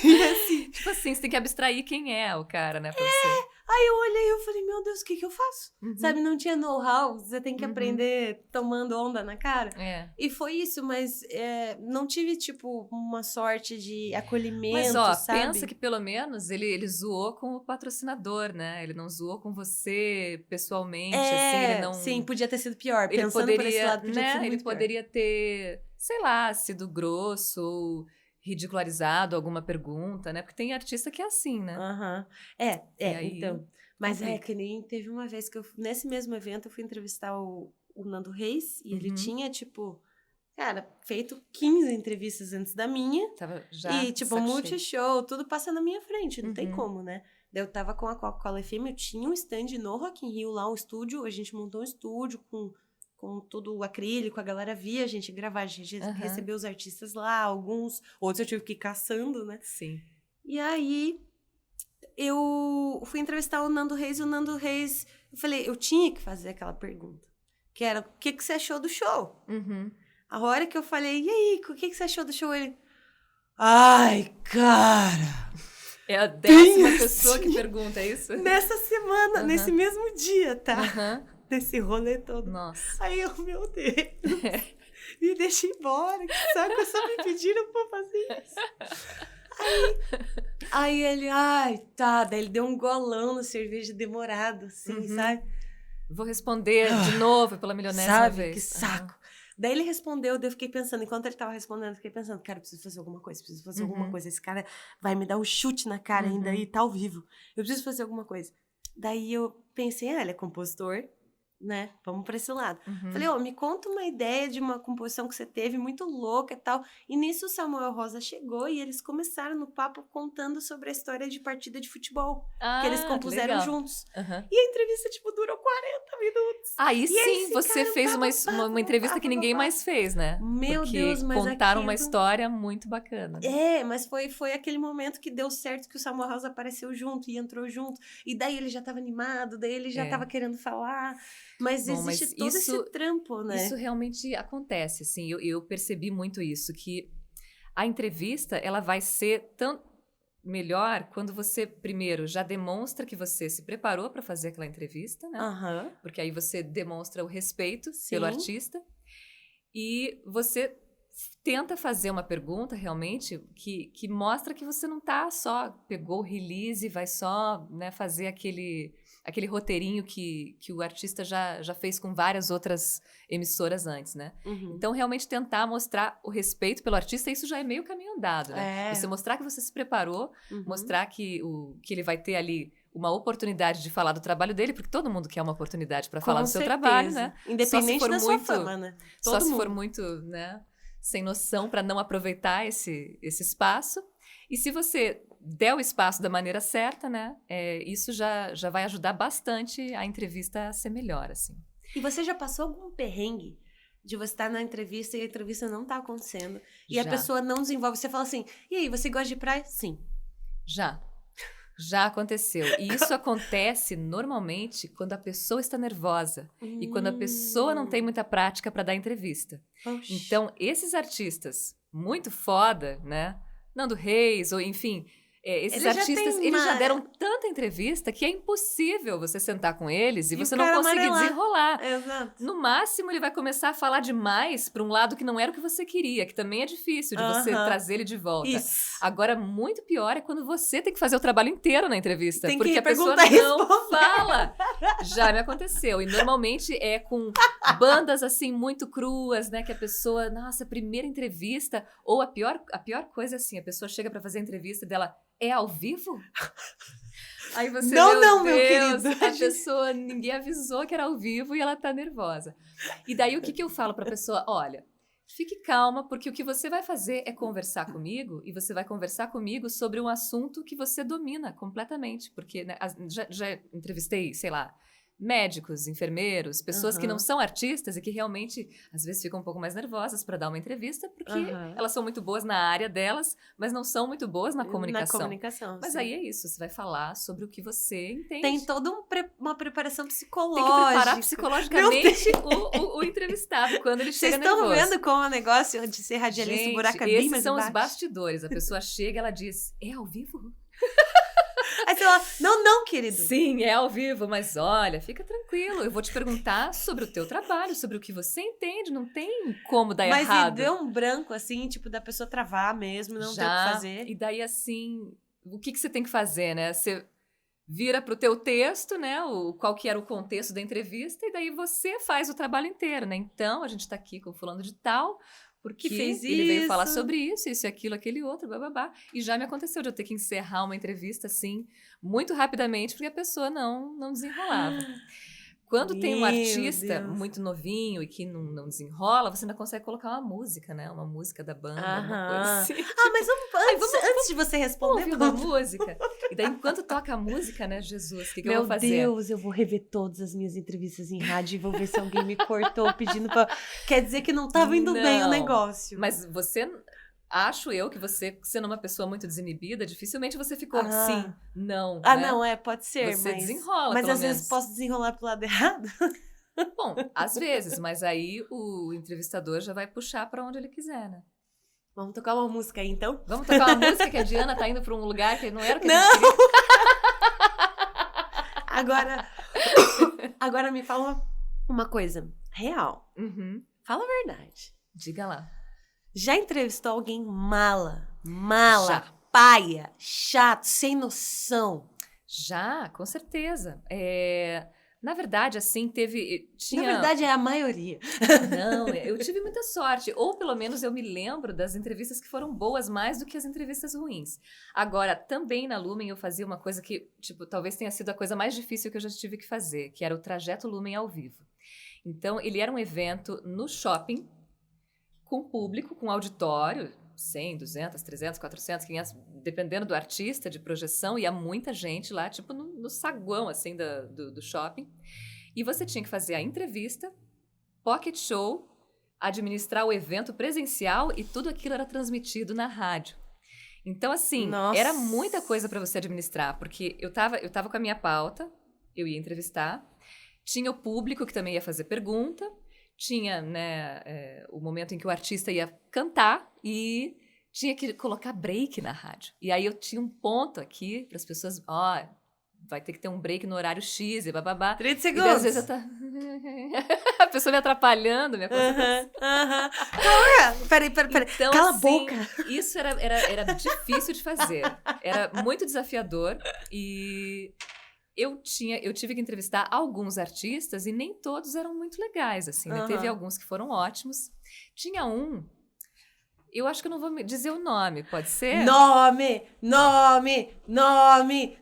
E assim... Tipo assim, você tem que abstrair quem é o cara, né, pra você. Aí eu olhei e eu falei, meu Deus, o que eu faço? Sabe, não tinha know-how, você tem que aprender tomando onda na cara. E foi isso, mas não tive, tipo, uma sorte de acolhimento, mas, sabe? pensa que pelo menos ele zoou com o patrocinador, né? Ele não zoou com você pessoalmente, assim, ele não... Sim, podia ter sido pior, ele pensando poderia, por esse lado, podia ter sido ele muito poderia ter, sei lá, sido grosso ou ridicularizado alguma pergunta, né? Porque tem artista que é assim, né? Aí, então. Mas que nem teve uma vez que nesse mesmo evento, eu fui entrevistar o Nando Reis, e ele tinha, tipo, cara, feito 15 entrevistas antes da minha. Tava já e, tipo, multishow, tudo passa na minha frente, não tem como, né? Daí eu tava com a Coca-Cola FM, eu tinha um stand no Rock in Rio lá, um estúdio, a gente montou um estúdio com tudo acrílico, a galera via a gente gravar, a gente recebeu os artistas lá, outros eu tive que ir caçando, né? Sim. E aí, eu fui entrevistar o Nando Reis, eu falei, eu tinha que fazer aquela pergunta, que era, o que você achou do show? A hora que eu falei, e aí, o que você achou do show? Ele, ai, cara... É a 10ª pessoa que pergunta, é isso? Nessa semana, nesse mesmo dia, tá? Nesse rolê todo. Nossa. Aí eu, meu Deus, me deixa embora, que saco, só me pediram pra fazer isso. Aí ele, tá, daí ele deu um golão na cerveja demorado, assim, sabe? Vou responder de novo pela milionésima vez. Que saco. Daí ele respondeu, daí eu fiquei pensando, enquanto ele tava respondendo, eu fiquei pensando, cara, eu preciso fazer alguma coisa, esse cara vai me dar um chute na cara ainda e tá ao vivo, eu preciso fazer alguma coisa. Daí eu pensei, ele é compositor, né, vamos pra esse lado. Falei, me conta uma ideia de uma composição que você teve muito louca e tal, e nisso o Samuel Rosa chegou e eles começaram no papo contando sobre a história de partida de futebol, que eles compuseram juntos. E a entrevista, tipo, durou 40 minutos. Aí sim, você fez uma entrevista que ninguém mais fez, né? Meu Porque Deus, mas contaram uma história muito bacana. Mas foi aquele momento que deu certo, que o Samuel Rosa apareceu junto e entrou junto, e daí ele já tava animado, daí ele já tava querendo falar, mas existe todo esse trampo, né? Isso realmente acontece, assim, eu percebi muito isso, que a entrevista, ela vai ser tão melhor quando você, primeiro, já demonstra que você se preparou para fazer aquela entrevista, né? Porque aí você demonstra o respeito pelo artista, e você tenta fazer uma pergunta, realmente, que mostra que você não tá só, pegou o release e vai só, né, fazer aquele roteirinho que o artista já fez com várias outras emissoras antes, né? Então, realmente tentar mostrar o respeito pelo artista, isso já é meio caminho andado, né? Você mostrar que você se preparou, mostrar que ele vai ter ali uma oportunidade de falar do trabalho dele, porque todo mundo quer uma oportunidade para falar do seu trabalho, né? Independente da sua fama, né? Só se for muito, né, sem noção para não aproveitar esse espaço. E se você der o espaço da maneira certa, né, isso já vai ajudar bastante a entrevista a ser melhor, assim. E você já passou algum perrengue de você estar na entrevista e a entrevista não tá acontecendo. E a Já. pessoa não desenvolve. Você fala assim, e aí, você gosta de praia? Sim. Já aconteceu. E isso acontece normalmente quando a pessoa está nervosa e quando a pessoa não tem muita prática para dar entrevista. Oxi. Então, esses artistas muito foda, né? Nando Reis, ou enfim, esses Ele já artistas, tem eles já uma- deram tanta entrevista que é impossível você sentar com eles e E você o não cara conseguir amarelar. desenrolar. Exato. No máximo, ele vai começar a falar demais para um lado que não era o que você queria, que também é difícil de você Aham. trazer ele de volta. Isso. Agora, muito pior é quando você tem que fazer o trabalho inteiro na entrevista, Tem que porque a pessoa perguntar e não responder. fala. Já me aconteceu. E normalmente é com bandas assim muito cruas, né? Que a pessoa, nossa, primeira entrevista. Ou a pior coisa é assim: a pessoa chega para fazer a entrevista dela, é ao vivo? Aí você, Não, meu Deus, querido. a pessoa, ninguém avisou que era ao vivo e ela tá nervosa. E daí o que eu falo pra pessoa? Olha, fique calma, porque o que você vai fazer é conversar comigo e você vai conversar comigo sobre um assunto que você domina completamente. Porque né, já entrevistei, sei lá, médicos, enfermeiros, pessoas que não são artistas e que realmente, às vezes, ficam um pouco mais nervosas para dar uma entrevista, porque elas são muito boas na área delas, mas não são muito boas na comunicação. Na comunicação, Mas sim. aí é isso, você vai falar sobre o que você entende. Tem toda uma preparação Tem psicológica. que preparar psicologicamente o entrevistado quando ele Vocês chega estão nervoso. vendo como o negócio de ser radialista, Gente, o buraco é bem esses mais são os embaixo? bastidores. A pessoa chega, ela diz, é ao vivo? Aí você fala, não, querido. Sim, é ao vivo, mas olha, fica tranquilo. Eu vou te perguntar sobre o teu trabalho, sobre o que você entende. Não tem como dar Mas errado. e deu um branco, assim, tipo, da pessoa travar mesmo, não ter o que fazer. E daí, assim, o que você tem que fazer, né? Você vira pro teu texto, né? Qual que era o contexto da entrevista, e daí você faz o trabalho inteiro, né? Então, a gente tá aqui com o fulano de tal, porque Que fez ele veio falar isso. sobre isso, aquilo, aquele outro, bababá. E já me aconteceu de eu ter que encerrar uma entrevista, assim, muito rapidamente, porque a pessoa não desenrolava. Quando tem um Meu artista Deus. muito novinho e que não desenrola, você ainda consegue colocar uma música, né? Uma música da banda, alguma coisa Aham. assim. Ah, mas antes de você Vamos responder, ouvir uma música? E daí, enquanto toca a música, né, Jesus, o que eu meu vou fazer? Deus, eu vou rever todas as minhas entrevistas em rádio e vou ver se alguém me cortou pedindo pra... Quer dizer que não tava indo bem o Não. negócio. Mas você, acho eu que você, sendo uma pessoa muito desinibida, dificilmente você ficou Ah. sim, não, Ah, né? não, pode ser, Você mas... desenrola, Mas pelo às vezes menos. posso desenrolar pro lado errado. Bom, às vezes, mas aí o entrevistador já vai puxar pra onde ele quiser, né? Vamos tocar uma música aí, então? Vamos tocar uma música que a Diana tá indo pra um lugar que não era o que a Não! gente queria. Agora me fala uma coisa real. Uhum. Fala a verdade. Diga lá. Já entrevistou alguém mala, Já. paia, chato, sem noção? Já, com certeza. Na verdade, assim, tinha... Na verdade, é a maioria. Não, eu tive muita sorte. Ou pelo menos eu me lembro das entrevistas que foram boas mais do que as entrevistas ruins. Agora, também na Lumen eu fazia uma coisa que, tipo, talvez tenha sido a coisa mais difícil que eu já tive que fazer, que era o Trajeto Lumen ao vivo. Então, ele era um evento no shopping, com público, com auditório, 100, 200, 300, 400, 500, dependendo do artista, de projeção, ia muita gente lá, tipo no saguão, assim, do shopping. E você tinha que fazer a entrevista, pocket show, administrar o evento presencial e tudo aquilo era transmitido na rádio. Então, assim, Nossa. era muita coisa para você administrar, porque eu tava com a minha pauta, eu ia entrevistar, tinha o público que também ia fazer pergunta, tinha, né, o momento em que o artista ia cantar e tinha que colocar break na rádio. E aí eu tinha um ponto aqui para as pessoas, vai ter que ter um break no horário X e bababá. 30 E segundos. daí, às vezes eu a pessoa me atrapalhando, minha concentração. Calma, peraí. Então, Cala a assim, boca. Isso era difícil de fazer. Era muito desafiador e eu tive que entrevistar alguns artistas e nem todos eram muito legais, assim, né? Teve alguns que foram ótimos. Tinha eu acho que eu não vou dizer o nome, pode ser? Nome.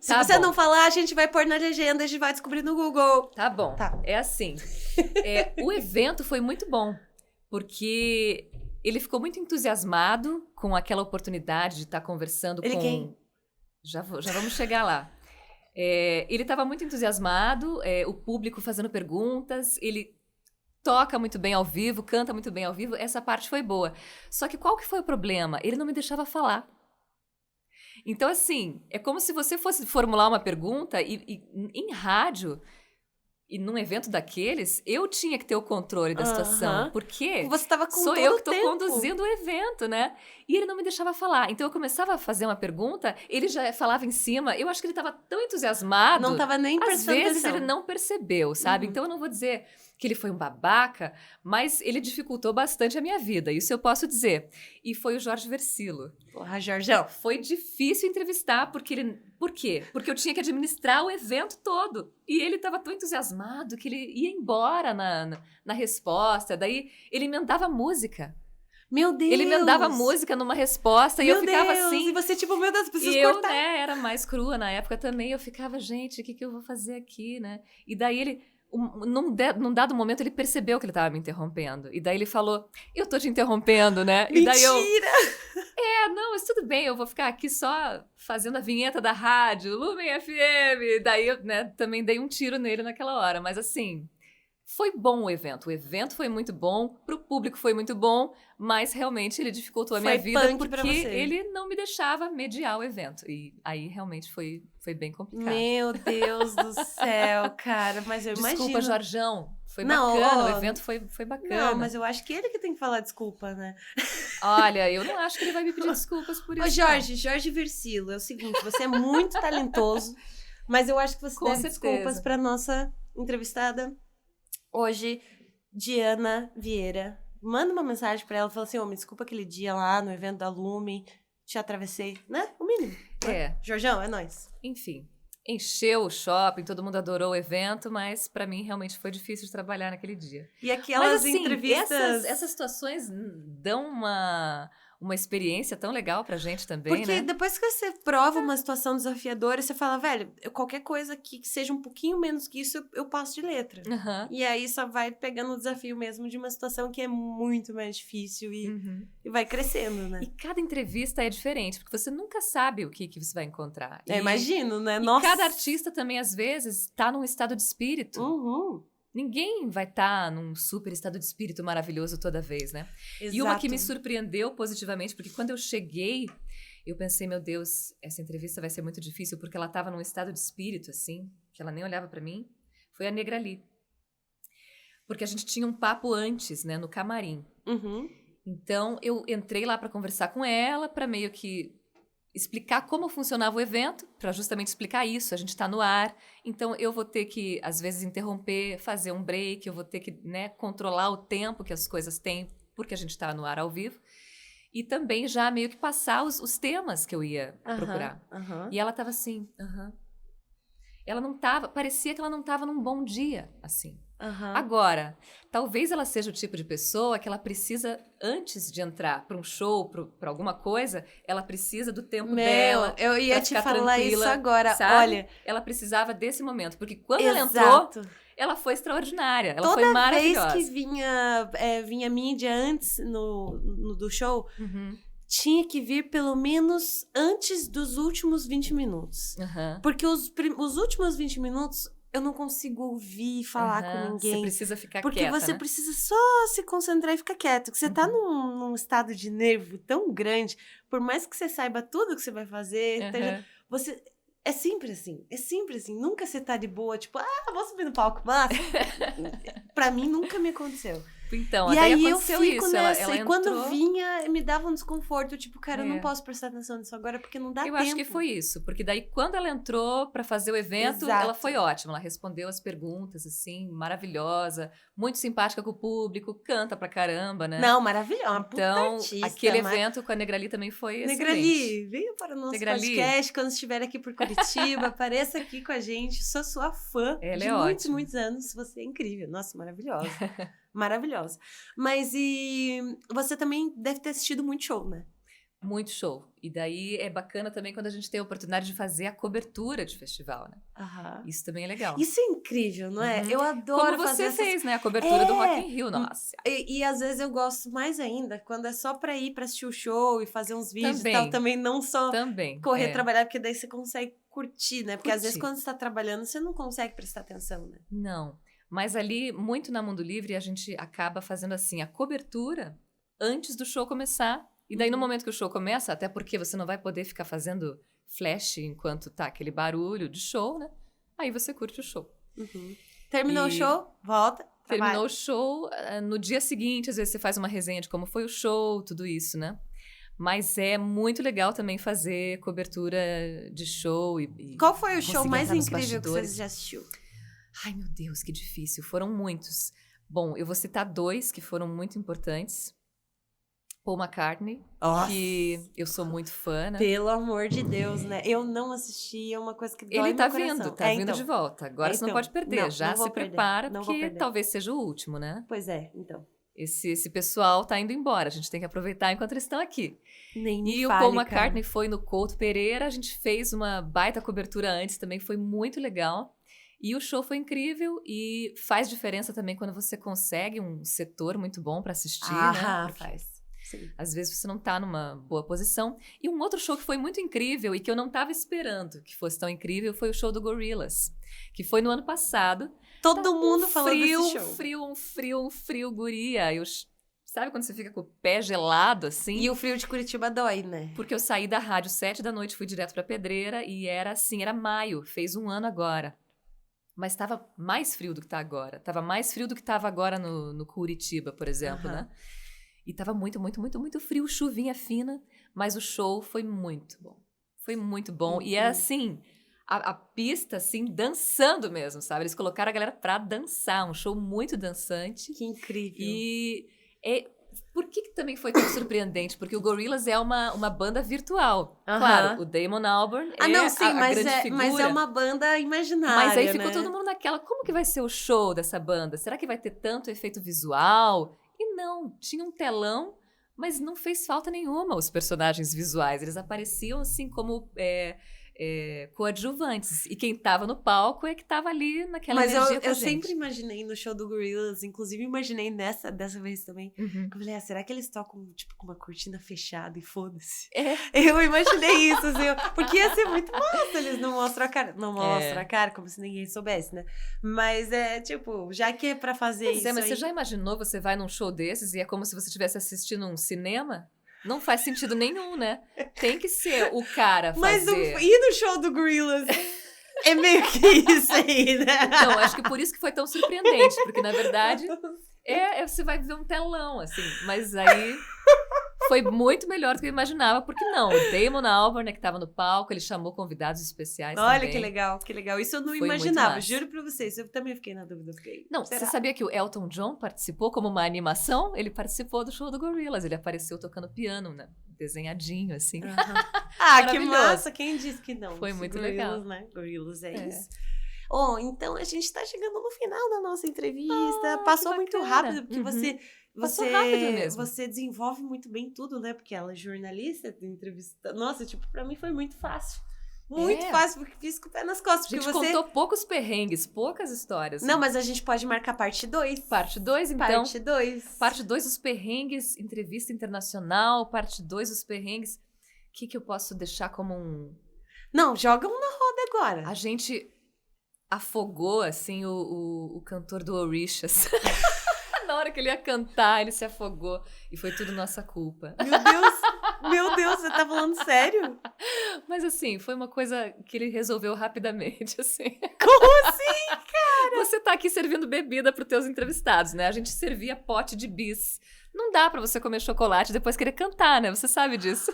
Se Tá você bom. não falar, a gente vai pôr na legenda, a gente vai descobrir no Google. Tá bom, Tá. é assim. O evento foi muito bom, porque ele ficou muito entusiasmado com aquela oportunidade de estar conversando Ele com... quem? Já vamos chegar lá. Ele estava muito entusiasmado, o público fazendo perguntas, toca muito bem ao vivo, canta muito bem ao vivo, essa parte foi boa. Só que qual que foi o problema? Ele não me deixava falar. Então, assim, é como se você fosse formular uma pergunta e em rádio, e num evento daqueles, eu tinha que ter o controle da situação. Porque você estava com sou todo eu o que estou tempo. conduzindo o evento, né? E ele não me deixava falar. Então, eu começava a fazer uma pergunta, ele já falava em cima. Eu acho que ele estava tão entusiasmado. Não estava nem Às prestando vezes, atenção. ele não percebeu, sabe? Então, eu não vou dizer que ele foi um babaca, mas ele dificultou bastante a minha vida. Isso eu posso dizer. E foi o Jorge Versilo. Porra, Jorjão. Foi difícil entrevistar, porque ele... Por quê? Porque eu tinha que administrar o evento todo. E ele estava tão entusiasmado que ele ia embora na resposta. Daí, ele emendava música. Meu Deus! Ele emendava música numa resposta e eu ficava assim... E você, tipo, meu Deus, preciso e eu, cortar. né, era mais crua na época também. Eu ficava, gente, o que eu vou fazer aqui, né? E daí ele... Num dado momento, ele percebeu que ele estava me interrompendo. E daí ele falou, eu tô te interrompendo, né? Mentira! E daí eu... não, mas tudo bem, eu vou ficar aqui só fazendo a vinheta da rádio, Lumen FM. Daí eu, né, também dei um tiro nele naquela hora. Mas assim, foi bom o evento. O evento foi muito bom, pro público foi muito bom, mas realmente ele dificultou a minha vida porque ele não me deixava mediar o evento. E aí realmente foi bem complicado. Meu Deus do céu, cara, mas eu imagino. Desculpa, Jorjão. Foi bacana, o evento foi bacana. Não, mas eu acho que ele que tem que falar desculpa, né? Olha, eu não acho que ele vai me pedir desculpas por isso. Ô, Jorge Versilo, é o seguinte, você é muito talentoso, mas eu acho que você deve desculpas pra nossa entrevistada hoje, Diana Vieira. Manda uma mensagem pra ela, fala assim, me desculpa aquele dia lá no evento da Lumen, te atravessei, né? O mínimo. Jorjão, é nóis. Enfim, encheu o shopping, todo mundo adorou o evento, mas pra mim realmente foi difícil de trabalhar naquele dia. E aquelas mas, assim, entrevistas... Essas situações dão uma experiência tão legal pra gente também, porque né? depois que você prova uma situação desafiadora, você fala, velho, qualquer coisa que seja um pouquinho menos que isso, eu passo de letra. E aí só vai pegando o desafio mesmo de uma situação que é muito mais difícil e vai crescendo, né? E cada entrevista é diferente, porque você nunca sabe o que você vai encontrar. Imagino, né? E cada artista também, às vezes, tá num estado de espírito. Ninguém vai estar num super estado de espírito maravilhoso toda vez, né? Exato. E uma que me surpreendeu positivamente, porque quando eu cheguei, eu pensei, meu Deus, essa entrevista vai ser muito difícil, porque ela estava num estado de espírito, assim, que ela nem olhava para mim, foi a Negrali. Porque a gente tinha um papo antes, né, no camarim. Então, eu entrei lá para conversar com ela, para meio que explicar como funcionava o evento, para justamente explicar isso, a gente está no ar, então eu vou ter que, às vezes, interromper, fazer um break, eu vou ter que, né, controlar o tempo que as coisas têm, porque a gente está no ar ao vivo, e também já meio que passar os temas que eu ia procurar. E ela estava assim, ela não estava, parecia que ela não estava num bom dia, assim. Agora, talvez ela seja o tipo de pessoa que ela precisa, antes de entrar para um show, para alguma coisa, ela precisa do tempo dela. Eu ia te falar isso agora, sabe? olha. Ela precisava desse momento, porque quando ela entrou, ela foi extraordinária, ela foi maravilhosa. Toda vez que vinha mídia antes do show, tinha que vir pelo menos antes dos últimos 20 minutos. Porque os últimos 20 minutos... eu não consigo ouvir, falar com ninguém. Você precisa ficar porque quieta, você precisa só se concentrar e ficar quieto. Porque você tá num estado de nervo tão grande, por mais que você saiba tudo que você vai fazer, você... É sempre assim. Nunca você tá de boa, tipo, vou subir no palco, mas... Pra mim, nunca me aconteceu. Então, e aí aconteceu isso. Nessa, ela e entrou... quando vinha, me dava um desconforto. Tipo, cara, eu não posso prestar atenção nisso agora porque não dá tempo. Eu acho que foi isso. Porque daí, quando ela entrou pra fazer o evento, ela foi ótima. Ela respondeu as perguntas, assim, maravilhosa. Muito simpática com o público. Canta pra caramba, né? Não, maravilhosa. Então, artista, aquele evento com a Negrali também foi excelente. Negrali, venha para o nosso podcast quando estiver aqui por Curitiba. Apareça aqui com a gente. Sou sua fã de muitos anos. Você é incrível. Nossa, maravilhosa. Maravilhosa. Mas e você também deve ter assistido muito show, né? Muito show. E daí é bacana também quando a gente tem a oportunidade de fazer a cobertura de festival, né? Isso também é legal. Isso é incrível, não é? Eu adoro como fazer você fez, né? A cobertura do Rock in Rio, nossa. E às vezes eu gosto mais ainda quando é só pra ir pra assistir o show e fazer uns vídeos e tal. Também não só correr trabalhar, porque daí você consegue curtir, né? Porque às vezes quando você tá trabalhando, você não consegue prestar atenção, né? Não. Mas ali, muito na Mundo Livre, a gente acaba fazendo assim, a cobertura antes do show começar. E daí, no momento que o show começa, até porque você não vai poder ficar fazendo flash enquanto tá aquele barulho de show, né? Aí você curte o show. Terminou o show, volta. Terminou o show, no dia seguinte, às vezes você faz uma resenha de como foi o show, tudo isso, né? Mas é muito legal também fazer cobertura de show e Qual foi o show conseguir mais entrar nos incrível que bastidores. você já assistiu? Ai, meu Deus, que difícil. Foram muitos. Bom, eu vou citar 2 que foram muito importantes. Paul McCartney, Nossa. que eu sou muito fã, né? Pelo amor de Deus, né? Eu não assisti, é uma coisa que dói Ele no tá meu coração. vindo, tá vindo de volta. Agora você não pode perder. Não, Já não vou se perder, prepara, não vou porque perder. talvez seja o último, né? Pois é, então. Esse pessoal tá indo embora. A gente tem que aproveitar enquanto eles estão aqui. Nem me E o fale, Paul McCartney cara. foi no Couto Pereira. A gente fez uma baita cobertura antes também. Foi muito legal. E o show foi incrível. E faz diferença também quando você consegue um setor muito bom pra assistir, né? Porque faz. Sim. às vezes você não tá numa boa posição. E um outro show que foi muito incrível e que eu não tava esperando que fosse tão incrível foi o show do Gorillaz. Que foi no ano passado. Todo mundo falou desse show. Um frio, guria. Sabe quando você fica com o pé gelado, assim? E o frio de Curitiba dói, né? Porque eu saí da rádio 7 da noite, fui direto pra Pedreira e era assim, era maio, fez 1 ano agora. Mas tava mais frio do que tá agora. Tava mais frio do que tava agora no Curitiba, por exemplo, né? E tava muito, muito, muito, muito frio, chuvinha fina, mas o show foi muito bom. Foi muito bom. E era assim, a pista, assim, dançando mesmo, sabe? Eles colocaram a galera pra dançar, um show muito dançante. Que incrível. E por que também foi tão surpreendente? Porque o Gorillaz é uma banda virtual. Claro, o Damon Albarn é não, sim, a grande figura. mas é uma banda imaginária, Mas aí ficou né? todo mundo naquela, como que vai ser o show dessa banda? Será que vai ter tanto efeito visual? E não, tinha um telão, mas não fez falta nenhuma os personagens visuais. Eles apareciam assim como coadjuvantes. E quem tava no palco é que tava ali naquela energia com a eu gente. sempre imaginei no show do Gorillaz, inclusive imaginei dessa vez também. Uhum. Eu falei, será que eles tocam, tipo, com uma cortina fechada e foda-se? É. Eu imaginei isso, assim, porque ia ser muito massa, eles não mostram a cara. Não mostram a cara, como se ninguém soubesse, né? Mas tipo, já que é pra fazer Pois isso mas aí... você já imaginou, você vai num show desses e é como se você estivesse assistindo um cinema? Não faz sentido nenhum, né? Tem que ser o cara fazer. Mas ir no show do Gorillaz é meio que isso aí, né? Não, acho que por isso que foi tão surpreendente, porque na verdade você vai ver um telão, assim, mas aí foi muito melhor do que eu imaginava, porque não, o Damon Albarn, né, que tava no palco, ele chamou convidados especiais Olha também. que legal, que legal. Isso eu não Foi muito imaginava, massa. juro pra vocês. Eu também fiquei na dúvida. Não, você sabia que o Elton John participou como uma animação? Ele participou do show do Gorillaz, ele apareceu tocando piano, né? Desenhadinho, assim. Que massa, quem disse que não? Foi muito Gorillaz, legal. Né? Gorillaz isso. Então a gente tá chegando no final da nossa entrevista. Passou muito rápido, porque Passou rápido mesmo. Você desenvolve muito bem tudo, né? Porque ela é jornalista, entrevista. Nossa, tipo, pra mim foi muito fácil. Muito fácil, porque fiz com o pé nas costas. A gente contou poucos perrengues, poucas histórias. Não, mas a gente pode marcar parte 2. Parte 2, então. Parte 2. Parte 2 dos perrengues, entrevista internacional. Parte 2 dos perrengues. O que eu posso deixar como um... Não, joga um na roda agora. A gente afogou, assim, o cantor do Orishas. Na hora que ele ia cantar, ele se afogou. E foi tudo nossa culpa. Meu Deus, você tá falando sério? Mas assim, foi uma coisa que ele resolveu rapidamente, assim. Como assim, cara? Você tá aqui servindo bebida pros teus entrevistados, né? A gente servia pote de bis. Não dá pra você comer chocolate e depois querer cantar, né? Você sabe disso.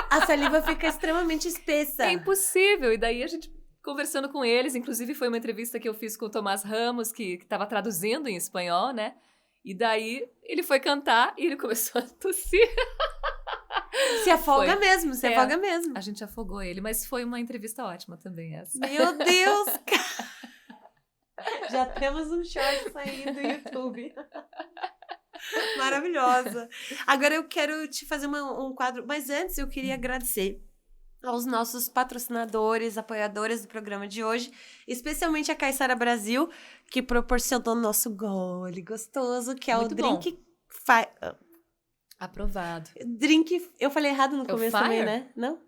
A saliva fica extremamente espessa. É impossível. E daí a gente... conversando com eles, inclusive foi uma entrevista que eu fiz com o Tomás Ramos, que estava traduzindo em espanhol, né? E daí ele foi cantar e ele começou a tossir. Se afoga mesmo, se afoga mesmo. A gente afogou ele, mas foi uma entrevista ótima também essa. Meu Deus! Já temos um short saindo do YouTube. Maravilhosa. Agora eu quero te fazer um quadro, mas antes eu queria agradecer aos nossos patrocinadores, apoiadores do programa de hoje, especialmente a Caissara Brasil, que proporcionou nosso gole gostoso, que é muito o Drink Aprovado. Drink, eu falei errado no começo também, né? Não?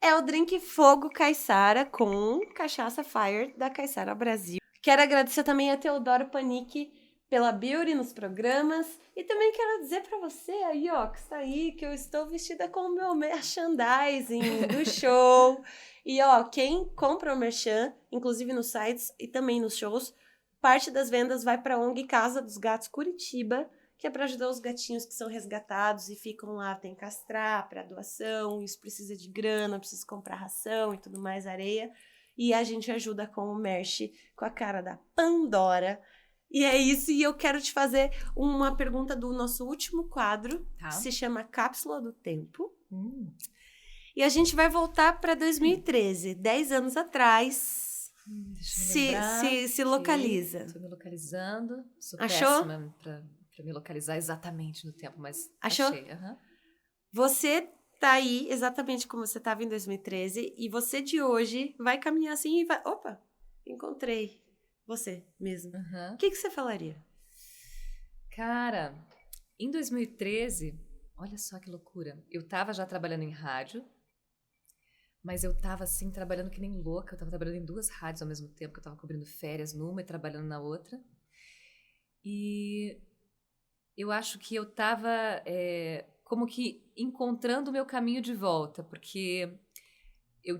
É o Drink Fogo Caissara com cachaça Fire da Caissara Brasil, Quero agradecer também a Teodoro Panic pela beauty nos programas. E também quero dizer pra você aí, ó, que está aí, que eu estou vestida com o meu merchandising do show. E, ó, quem compra o merchan, inclusive nos sites e também nos shows, parte das vendas vai pra ONG Casa dos Gatos Curitiba, que é para ajudar os gatinhos que são resgatados e ficam lá, tem que castrar para doação, isso precisa de grana, precisa comprar ração e tudo mais, areia. E a gente ajuda com o merch, com a cara da Pandora. E é isso, e eu quero te fazer uma pergunta do nosso último quadro, que se chama Cápsula do Tempo. E a gente vai voltar para 2013, 10 anos atrás. Se localiza. Estou me localizando. Sou Achou? péssima para me localizar exatamente no tempo, mas achou? Achei. Você tá aí exatamente como você estava em 2013 e você de hoje vai caminhar assim e vai... Opa, encontrei você mesmo. O que você falaria? Cara, em 2013, olha só que loucura. Eu estava já trabalhando em rádio, mas eu estava assim trabalhando que nem louca. Eu estava trabalhando em 2 rádios ao mesmo tempo, que eu estava cobrindo férias numa e trabalhando na outra. E eu acho que eu estava como que encontrando o meu caminho de volta, porque eu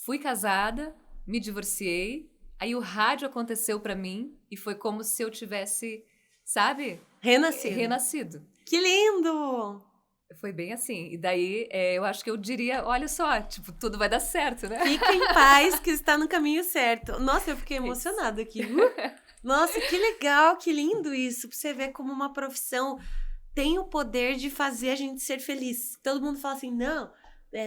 fui casada, me divorciei, aí o rádio aconteceu para mim e foi como se eu tivesse, sabe? Renascido. Que lindo! Foi bem assim. E daí eu acho que eu diria, olha só, tipo, tudo vai dar certo, né? Fica em paz que está no caminho certo. Nossa, eu fiquei emocionada aqui. Nossa, que legal, que lindo isso. Pra você ver como uma profissão tem o poder de fazer a gente ser feliz. Todo mundo fala assim, não,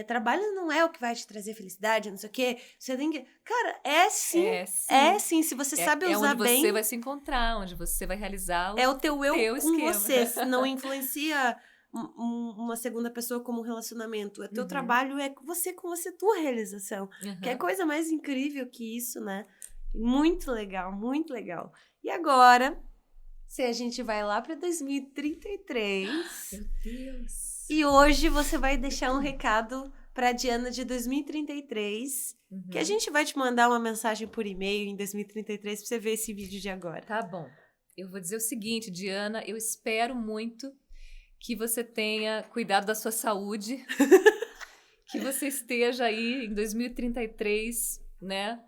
trabalho não é o que vai te trazer felicidade, não sei o quê. Você tem que... Cara, é sim. É sim, se você sabe usar onde bem... onde você vai se encontrar, onde você vai realizar o é o teu eu com esquema. você. Não influencia uma segunda pessoa como um relacionamento. O teu trabalho é você com você, tua realização. Que é coisa mais incrível que isso, né? Muito legal, muito legal. E agora, se a gente vai lá para 2033... Meu Deus! E hoje você vai deixar um recado para a Diana de 2033, que a gente vai te mandar uma mensagem por e-mail em 2033 para você ver esse vídeo de agora. Tá bom. Eu vou dizer o seguinte, Diana, eu espero muito que você tenha cuidado da sua saúde, que você esteja aí em 2033, né?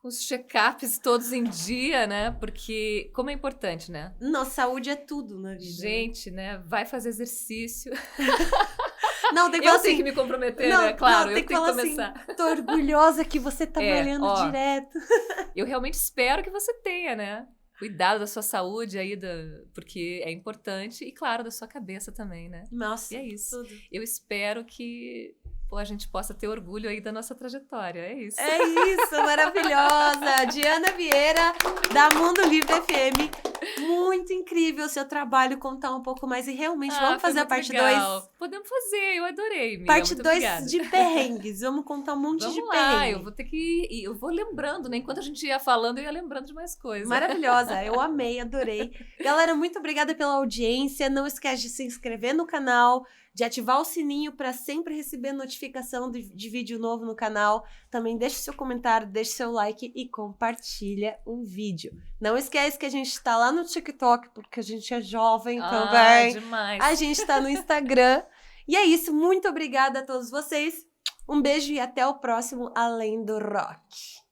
Com os check-ups todos em dia, né? Porque como é importante, né? Nossa, saúde é tudo na vida. Gente, né? Vai fazer exercício. Não, tem que falar eu tenho que me comprometer, né? Claro, eu tenho que começar. Assim, tô orgulhosa que você tá malhando direto. Eu realmente espero que você tenha, né? Cuidado da sua saúde aí, porque é importante. E, claro, da sua cabeça também, né? Nossa, e é isso. Tudo. Eu espero que a gente possa ter orgulho aí da nossa trajetória. É isso. É isso, maravilhosa. Diana Vieira, da Mundo Livre FM. Muito incrível o seu trabalho, contar um pouco mais. E realmente, vamos fazer a parte 2? Podemos fazer, eu adorei, Miriam. Parte 2 de perrengues. Vamos contar um monte de perrengues. Eu vou ter que ir. Eu vou lembrando, né? Enquanto a gente ia falando, eu ia lembrando de mais coisas. Maravilhosa. Eu amei, adorei. Galera, muito obrigada pela audiência. Não esquece de se inscrever no canal, de ativar o sininho para sempre receber notificação de vídeo novo no canal. Também deixe seu comentário, deixe seu like e compartilha o vídeo. Não esquece que a gente está lá no TikTok, porque a gente é jovem também. Demais. A gente está no Instagram. E é isso, muito obrigada a todos vocês. Um beijo e até o próximo Além do Rock.